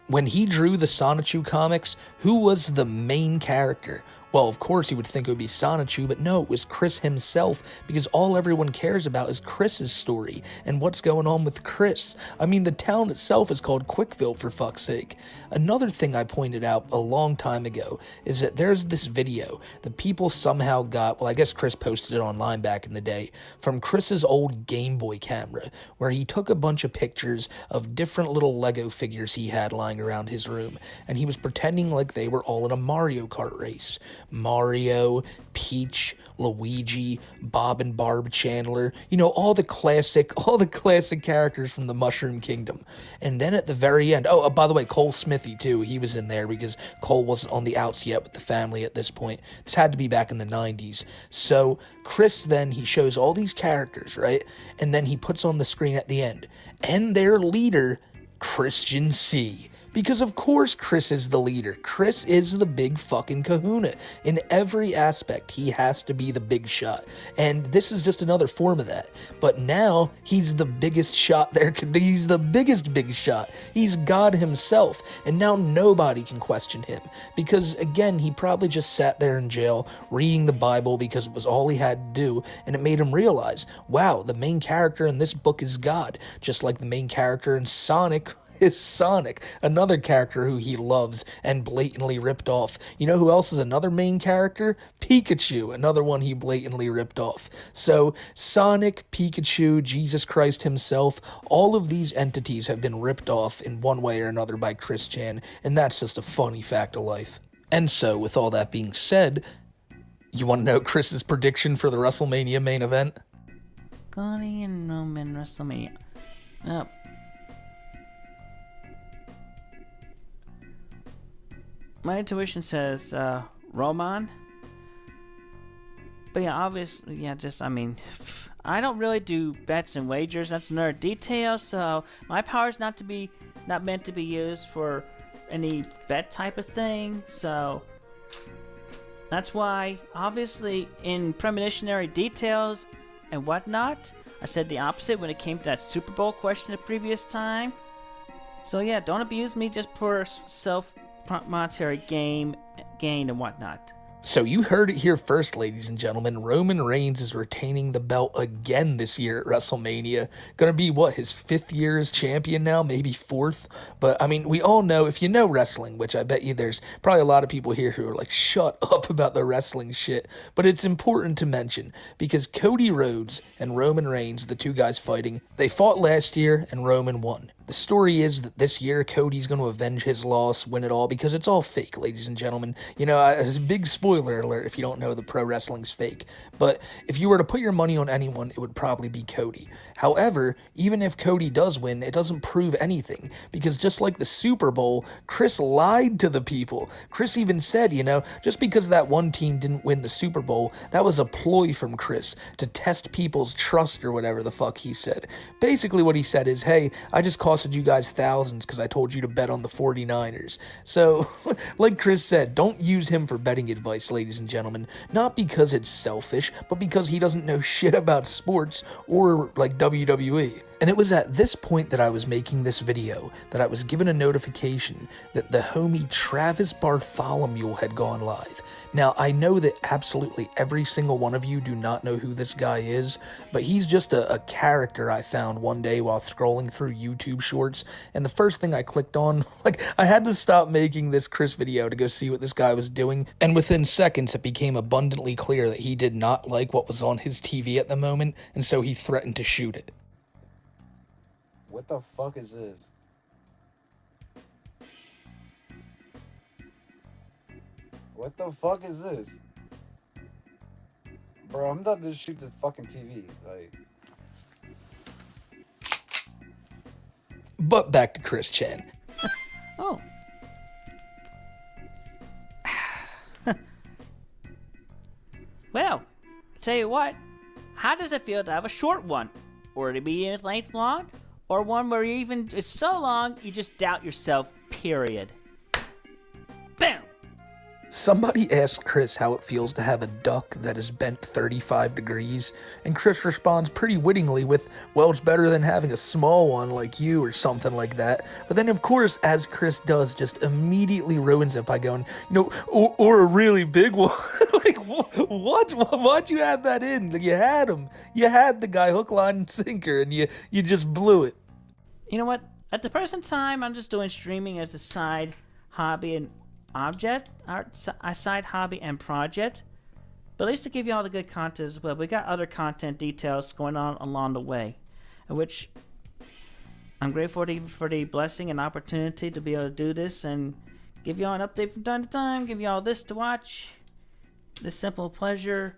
S: when he drew the Sonichu comics, who was the main character? Well, of course he would think it would be Sonichu, but no, it was Chris himself, because all everyone cares about is Chris's story, and what's going on with Chris. I mean, the town itself is called Quickville, for fuck's sake. Another thing I pointed out a long time ago is that there's this video that people somehow got, well, I guess Chris posted it online back in the day, from Chris's old Game Boy camera, where he took a bunch of pictures of different little Lego figures he had lying around his room, and he was pretending like they were all in a Mario Kart race. Mario, Peach, Luigi, Bob and Barb Chandler, all the classic characters from the Mushroom Kingdom. And then at the very end, by the way, Cole Smithy too, he was in there because Cole wasn't on the outs yet with the family at this point. This had to be back in the 90s. So Chris then, he shows all these characters, right? And then he puts on the screen at the end, and their leader, Christian C. Because of course Chris is the leader. Chris is the big fucking kahuna. In every aspect, he has to be the big shot. And this is just another form of that. But now, he's the biggest shot there. He's the biggest big shot. He's God himself. And now nobody can question him. Because, again, he probably just sat there in jail reading the Bible because it was all he had to do. And it made him realize, wow, the main character in this book is God. Just like the main character in Sonic is Sonic, another character who he loves and blatantly ripped off. You know who else is another main character? Pikachu, another one he blatantly ripped off. So Sonic, Pikachu, Jesus Christ himself, all of these entities have been ripped off in one way or another by Chris Chan, and that's just a funny fact of life. And so, with all that being said, you want to know Chris's prediction for the WrestleMania main event?
T: Connie and Roman WrestleMania. My intuition says Roman. But yeah, obviously, yeah, I don't really do bets and wagers. That's another detail. So my power's not meant to be used for any bet type of thing. So that's why, obviously, in preliminary details and whatnot, I said the opposite when it came to that Super Bowl question the previous time. So yeah, don't abuse me just for monetary gain and whatnot.
S: So you heard it here first, ladies and gentlemen. Roman Reigns is retaining the belt again this year at WrestleMania. Gonna be, what, his 5th year as champion now? Maybe 4th? But, I mean, we all know, if you know wrestling, which I bet you there's probably a lot of people here who are like, shut up about the wrestling shit. But it's important to mention, because Cody Rhodes and Roman Reigns, the two guys fighting, they fought last year and Roman won. The story is that this year, Cody's going to avenge his loss, win it all, because it's all fake, ladies and gentlemen. You know, it's a big spoiler alert if you don't know the pro wrestling's fake. But if you were to put your money on anyone, it would probably be Cody. However, even if Cody does win, it doesn't prove anything, because just like the Super Bowl, Chris lied to the people. Chris even said, you know, just because that one team didn't win the Super Bowl, that was a ploy from Chris to test people's trust or whatever the fuck he said. Basically what he said is, hey, I just costed you guys thousands because I told you to bet on the 49ers. So, like Chris said, don't use him for betting advice, ladies and gentlemen. Not because it's selfish, but because he doesn't know shit about sports or, like, WWE. And it was at this point that I was making this video that I was given a notification that the homie Travis Bartholomew had gone live. Now, I know that absolutely every single one of you do not know who this guy is, but he's just a character I found one day while scrolling through YouTube shorts, and the first thing I clicked on, like, I had to stop making this Chris video to go see what this guy was doing, and within seconds it became abundantly clear that he did not like what was on his TV at the moment, and so he threatened to shoot it.
U: What the fuck is this? What the fuck is this? Bro, I'm about to shoot the fucking TV. Like.
S: But back to Chris Chan.
T: Oh. Well, tell you what, how does it feel to have a short one? Or to be in length long? Or one where you even, it's so long, you just doubt yourself, period. Boom!
S: Somebody asked Chris how it feels to have a duck that is bent 35 degrees, and Chris responds pretty wittingly with, well, it's better than having a small one like you or something like that. But then, of course, as Chris does, just immediately ruins it by going, you know, or a really big one. Like, what? Why'd you add that in? Like, you had him. You had the guy hook, line, and sinker, and you just blew it.
T: You know what? At the present time, I'm just doing streaming as a side hobby and a side hobby and project. But at least to give you all the good content as well, we got other content details going on along the way, in which I'm grateful for the blessing and opportunity to be able to do this and give you all an update from time to time, give you all this to watch, this simple pleasure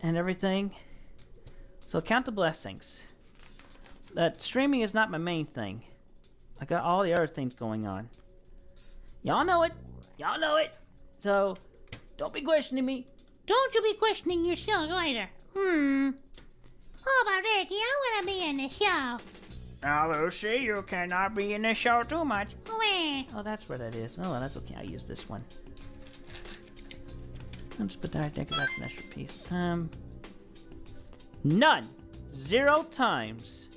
T: and everything. So count the blessings. That streaming is not my main thing. I got all the other things going on. Y'all know it. Y'all know it. So, don't be questioning me.
V: Don't you be questioning yourselves later. How about that? Yeah, I want to be in the show.
T: Now, Lucy, you cannot be in the show too much.
V: Wah.
T: Oh, that's where that is. Oh, well, that's okay. I'll use this one. I'll just put that right there because that's an extra piece. None. 0 times.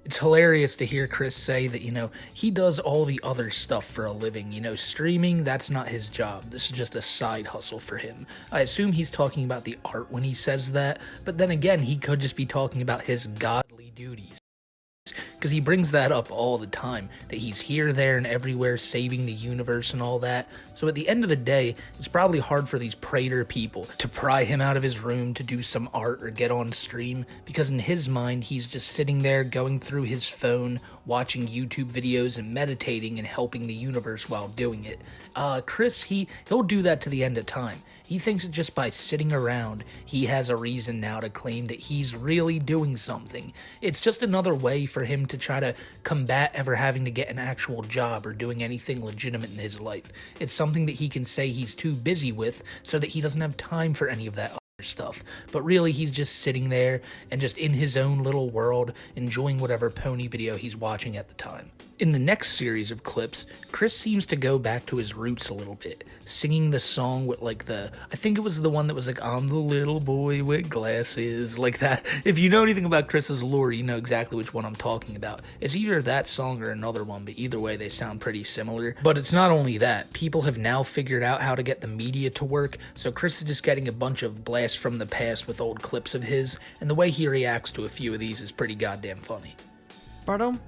S: It's hilarious to hear Chris say that, you know, he does all the other stuff for a living. You know, streaming, that's not his job. This is just a side hustle for him. I assume he's talking about the art when he says that, but then again, he could just be talking about his godly duties. Because he brings that up all the time, that he's here, there, and everywhere saving the universe and all that. So at the end of the day, it's probably hard for these praetor people to pry him out of his room to do some art or get on stream, because in his mind, he's just sitting there going through his phone, watching YouTube videos and meditating and helping the universe while doing it. Chris, he'll do that to the end of time. He thinks that just by sitting around, he has a reason now to claim that he's really doing something. It's just another way for him to try to combat ever having to get an actual job or doing anything legitimate in his life. It's something that he can say he's too busy with so that he doesn't have time for any of that other stuff. But really, he's just sitting there and just in his own little world, enjoying whatever pony video he's watching at the time. In the next series of clips, Chris seems to go back to his roots a little bit, singing the song with like I think it was the one that was like, I'm the little boy with glasses, like that. If you know anything about Chris's lore, you know exactly which one I'm talking about. It's either that song or another one, but either way they sound pretty similar. But it's not only that, people have now figured out how to get the media to work, so Chris is just getting a bunch of blasts from the past with old clips of his, and the way he reacts to a few of these is pretty goddamn funny.
T: Bum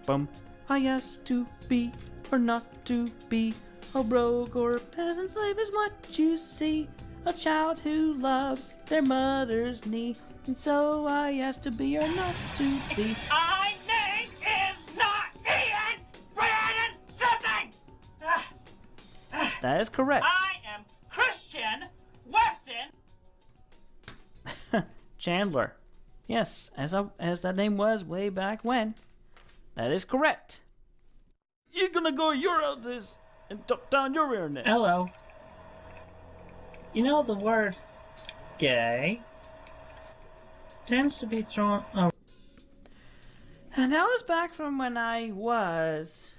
T: bum. I asked to be or not to be a rogue or a peasant slave is what you see. A child who loves their mother's knee. And so I asked to be or not to be.
F: My name is not Ian Brandon something!
T: That is correct.
F: I am Christian Weston.
T: Chandler. Yes, as that name was way back when. That is correct. You're gonna go to your houses and tuck down your internet.
B: Hello. You know, the word gay tends to be thrown around.
T: And that was back from when I was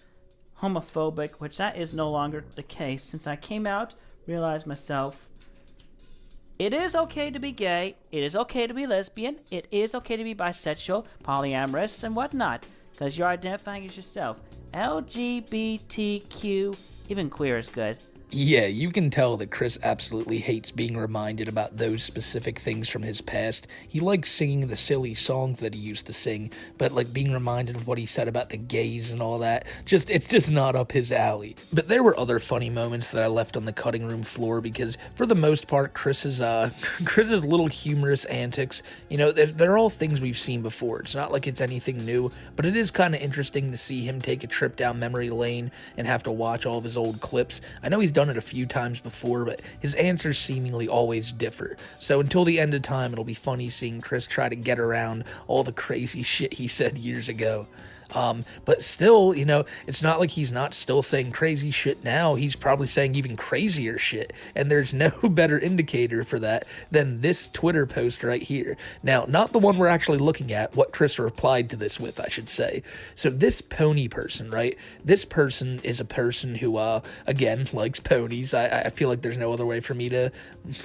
T: homophobic, which that is no longer the case since I came out, realized myself, it is okay to be gay, it is okay to be lesbian, it is okay to be bisexual, polyamorous, and whatnot, because you're identifying as yourself. LGBTQ, even queer is good.
S: Yeah, you can tell that Chris absolutely hates being reminded about those specific things from his past. He likes singing the silly songs that he used to sing, but like being reminded of what he said about the gays and all that, it's just not up his alley. But there were other funny moments that I left on the cutting room floor because for the most part, Chris's little humorous antics, you know, they're all things we've seen before. It's not like it's anything new, but it is kind of interesting to see him take a trip down memory lane and have to watch all of his old clips. I know he's done it a few times before, but his answers seemingly always differ. So until the end of time, it'll be funny seeing Chris try to get around all the crazy shit he said years ago. But still, you know, it's not like he's not still saying crazy shit now. He's probably saying even crazier shit, and there's no better indicator for that than this Twitter post right here. Now, not the one we're actually looking at, what Chris replied to this with, I should say. So this pony person, right? This person is a person who, again, likes ponies. I feel like there's no other way for me to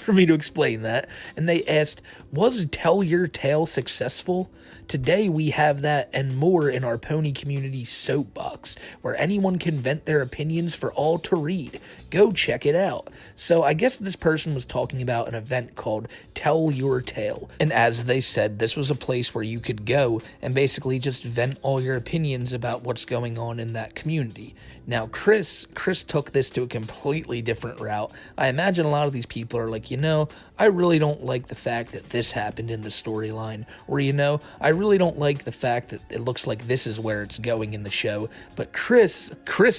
S: explain that. And they asked, was Tell Your Tale successful? Today we have that and more in our pony community soapbox, where anyone can vent their opinions for all to read. Go check it out. So I guess this person was talking about an event called Tell Your Tale. And as they said, this was a place where you could go and basically just vent all your opinions about what's going on in that community. Now, Chris took this to a completely different route. I imagine a lot of these people are like, you know, I really don't like the fact that this happened in the storyline, or, you know, I really don't like the fact that it looks like this is where it's going in the show. But Chris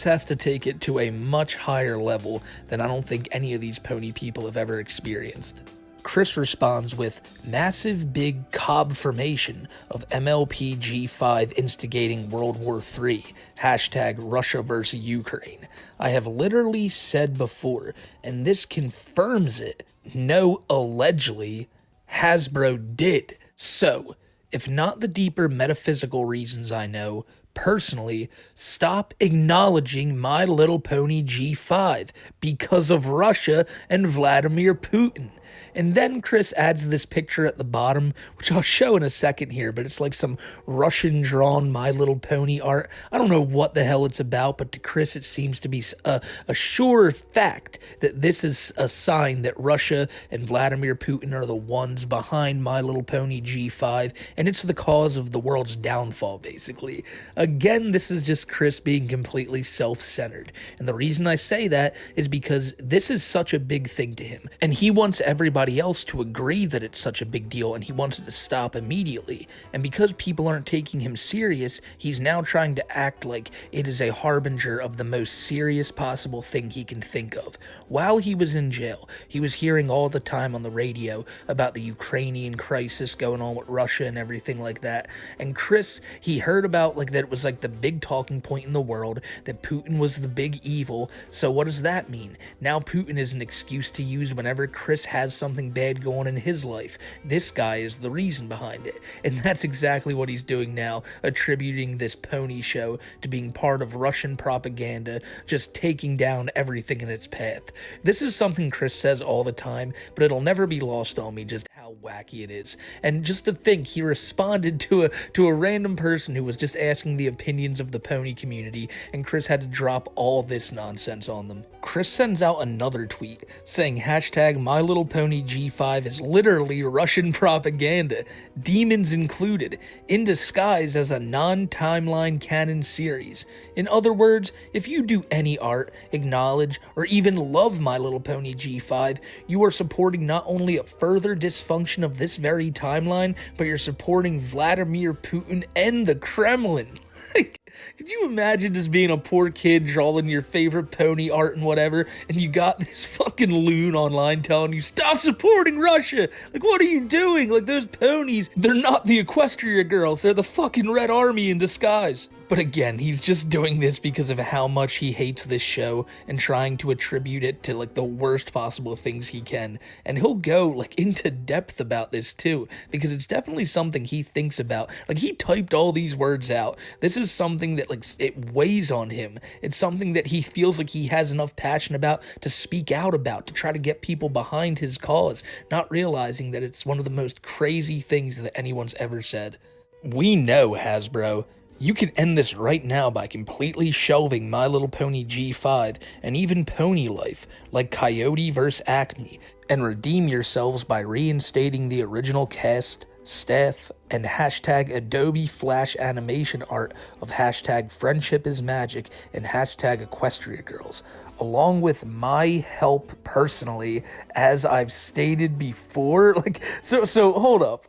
S: has to take it to a much higher level than I don't think any of these pony people have ever experienced. Chris responds with, massive big cob formation of MLP G5 instigating World War III, hashtag Russia versus Ukraine. I have literally said before, and this confirms it, no allegedly, Hasbro did. So, if not the deeper metaphysical reasons I know, personally, stop acknowledging My Little Pony G5 because of Russia and Vladimir Putin. And then Chris adds this picture at the bottom, which I'll show in a second here, but it's like some Russian-drawn My Little Pony art. I don't know what the hell it's about, but to Chris it seems to be a sure fact that this is a sign that Russia and Vladimir Putin are the ones behind My Little Pony G5, and it's the cause of the world's downfall, basically. Again, this is just Chris being completely self-centered, and the reason I say that is because this is such a big thing to him, and he wants everybody else to agree that it's such a big deal, and he wants it to stop immediately. And because people aren't taking him serious, he's now trying to act like it is a harbinger of the most serious possible thing he can think of. While he was in jail, he was hearing all the time on the radio about the Ukrainian crisis going on with Russia and everything like that. And Chris, he heard about like that it was like the big talking point in the world, that Putin was the big evil. So what does that mean? Now Putin is an excuse to use whenever Chris has something bad going on in his life. This guy is the reason behind it. And that's exactly what he's doing now, attributing this pony show to being part of Russian propaganda, just taking down everything in its path. This is something Chris says all the time, but it'll never be lost on me just how wacky it is. And just to think, he responded to a random person who was just asking the opinions of the pony community, and Chris had to drop all this nonsense on them. Chris sends out another tweet saying hashtag My Little Pony G5 is literally Russian propaganda, demons included, in disguise as a non-timeline canon series. In other words, if you do any art, acknowledge, or even love My Little Pony G5, you are supporting not only a further dysfunction of this very timeline, but you're supporting Vladimir Putin and the Kremlin. Like, could you imagine just being a poor kid drawing your favorite pony art and whatever, and you got this fucking loon online telling you, stop supporting Russia! Like, what are you doing? Like, those ponies, they're not the Equestria girls, they're the fucking Red Army in disguise. But again, he's just doing this because of how much he hates this show and trying to attribute it to like the worst possible things he can. And he'll go like into depth about this too, because it's definitely something he thinks about. Like, he typed all these words out. This is something that like it weighs on him. It's something that he feels like he has enough passion about to speak out about, to try to get people behind his cause, not realizing that it's one of the most crazy things that anyone's ever said. We know, Hasbro. You can end this right now by completely shelving My Little Pony G5 and even Pony Life, like Coyote vs. Acme, and redeem yourselves by reinstating the original cast, staff, and hashtag Adobe Flash animation art of hashtag Friendship is Magic and hashtag Equestria Girls, along with my help personally, as I've stated before. Like, so hold up.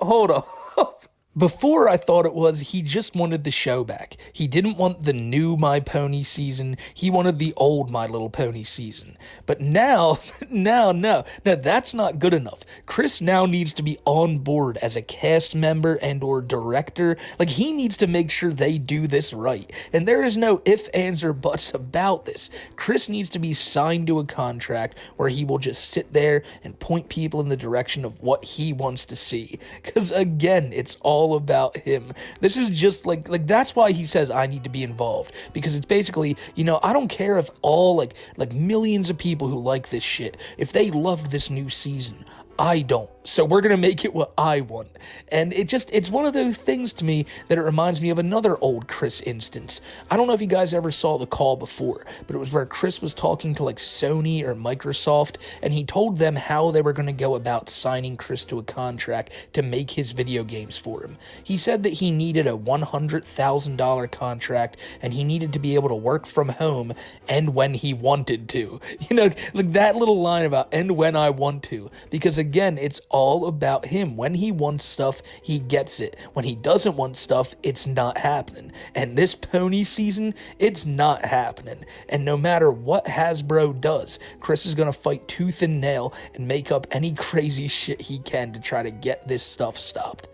S: Before, I thought it was he just wanted the show back. He didn't want the new My Pony season. He wanted the old My Little Pony season. But now, no, that's not good enough. Chris now needs to be on board as a cast member and or director. Like, he needs to make sure they do this right. And there is no ifs, ands, or buts about this. Chris needs to be signed to a contract where he will just sit there and point people in the direction of what he wants to see. Because again, it's all about him. This is just like that's why he says I need to be involved, because it's basically, you know, I don't care if all like millions of people who like this shit, if they loved this new season, I don't. So we're gonna make it what I want. And it's one of those things to me that it reminds me of another old Chris instance. I don't know if you guys ever saw The Call before, but it was where Chris was talking to like Sony or Microsoft, and he told them how they were gonna go about signing Chris to a contract to make his video games for him. He said that he needed a $100,000 contract, and he needed to be able to work from home and when he wanted to. You know, like that little line about "and when I want to," because again, it's all about him. When he wants stuff, he gets it. When he doesn't want stuff, it's not happening. And this pony season, it's not happening. And no matter what Hasbro does, Chris is gonna fight tooth and nail and make up any crazy shit he can to try to get this stuff stopped.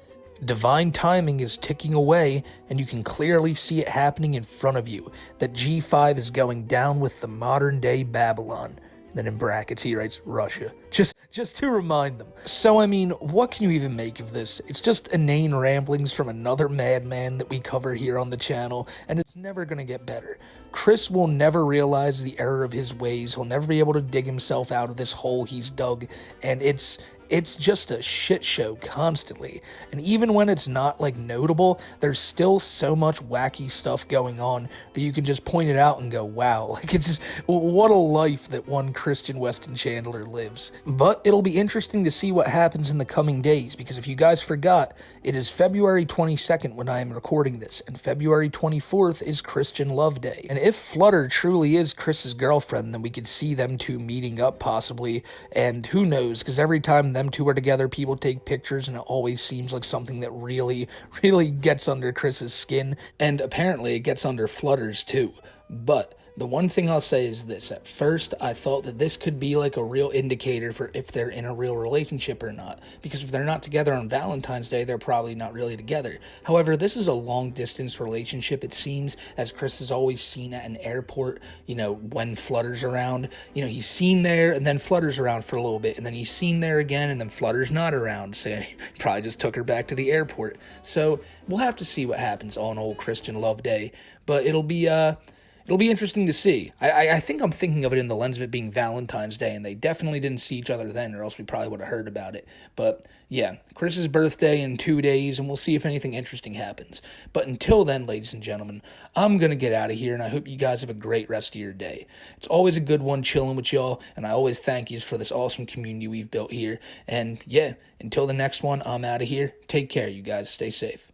S: Divine timing is ticking away, and you can clearly see it happening in front of you, that G5 is going down with the modern day Babylon. Then in brackets he writes Russia, just to remind them. So I mean, what can you even make of this? It's just inane ramblings from another madman that we cover here on the channel, and it's never gonna get better. Chris will never realize the error of his ways. He'll never be able to dig himself out of this hole he's dug, and it's just a shit show constantly. And even when it's not like notable, there's still so much wacky stuff going on that you can just point it out and go, wow, like it's what a life that one Christian Weston Chandler lives. But it'll be interesting to see what happens in the coming days, because if you guys forgot, it is February 22nd when I am recording this, and February 24th is Christian Love Day. And if Flutter truly is Chris's girlfriend, then we could see them two meeting up possibly, and who knows, because every time them two are together, people take pictures, and it always seems like something that really gets under Chris's skin, and apparently it gets under Flutter's too. But The one thing I'll say is this. At first, I thought that this could be like a real indicator for if they're in a real relationship or not. Because if they're not together on Valentine's Day, they're probably not really together. However, this is a long-distance relationship, it seems, as Chris is always seen at an airport, you know, when Flutter's around. You know, he's seen there, and then Flutter's around for a little bit, and then he's seen there again, and then Flutter's not around, saying he probably just took her back to the airport. So, we'll have to see what happens on old Christian Love Day. But it'll be interesting to see. I think I'm thinking of it in the lens of it being Valentine's Day, and they definitely didn't see each other then, or else we probably would have heard about it. But yeah, Chris's birthday in 2 days, and we'll see if anything interesting happens. But until then, ladies and gentlemen, I'm going to get out of here, and I hope you guys have a great rest of your day. It's always a good one chilling with y'all, and I always thank you for this awesome community we've built here. And yeah, until the next one, I'm out of here. Take care, you guys. Stay safe.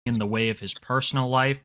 C: in the way of his personal life.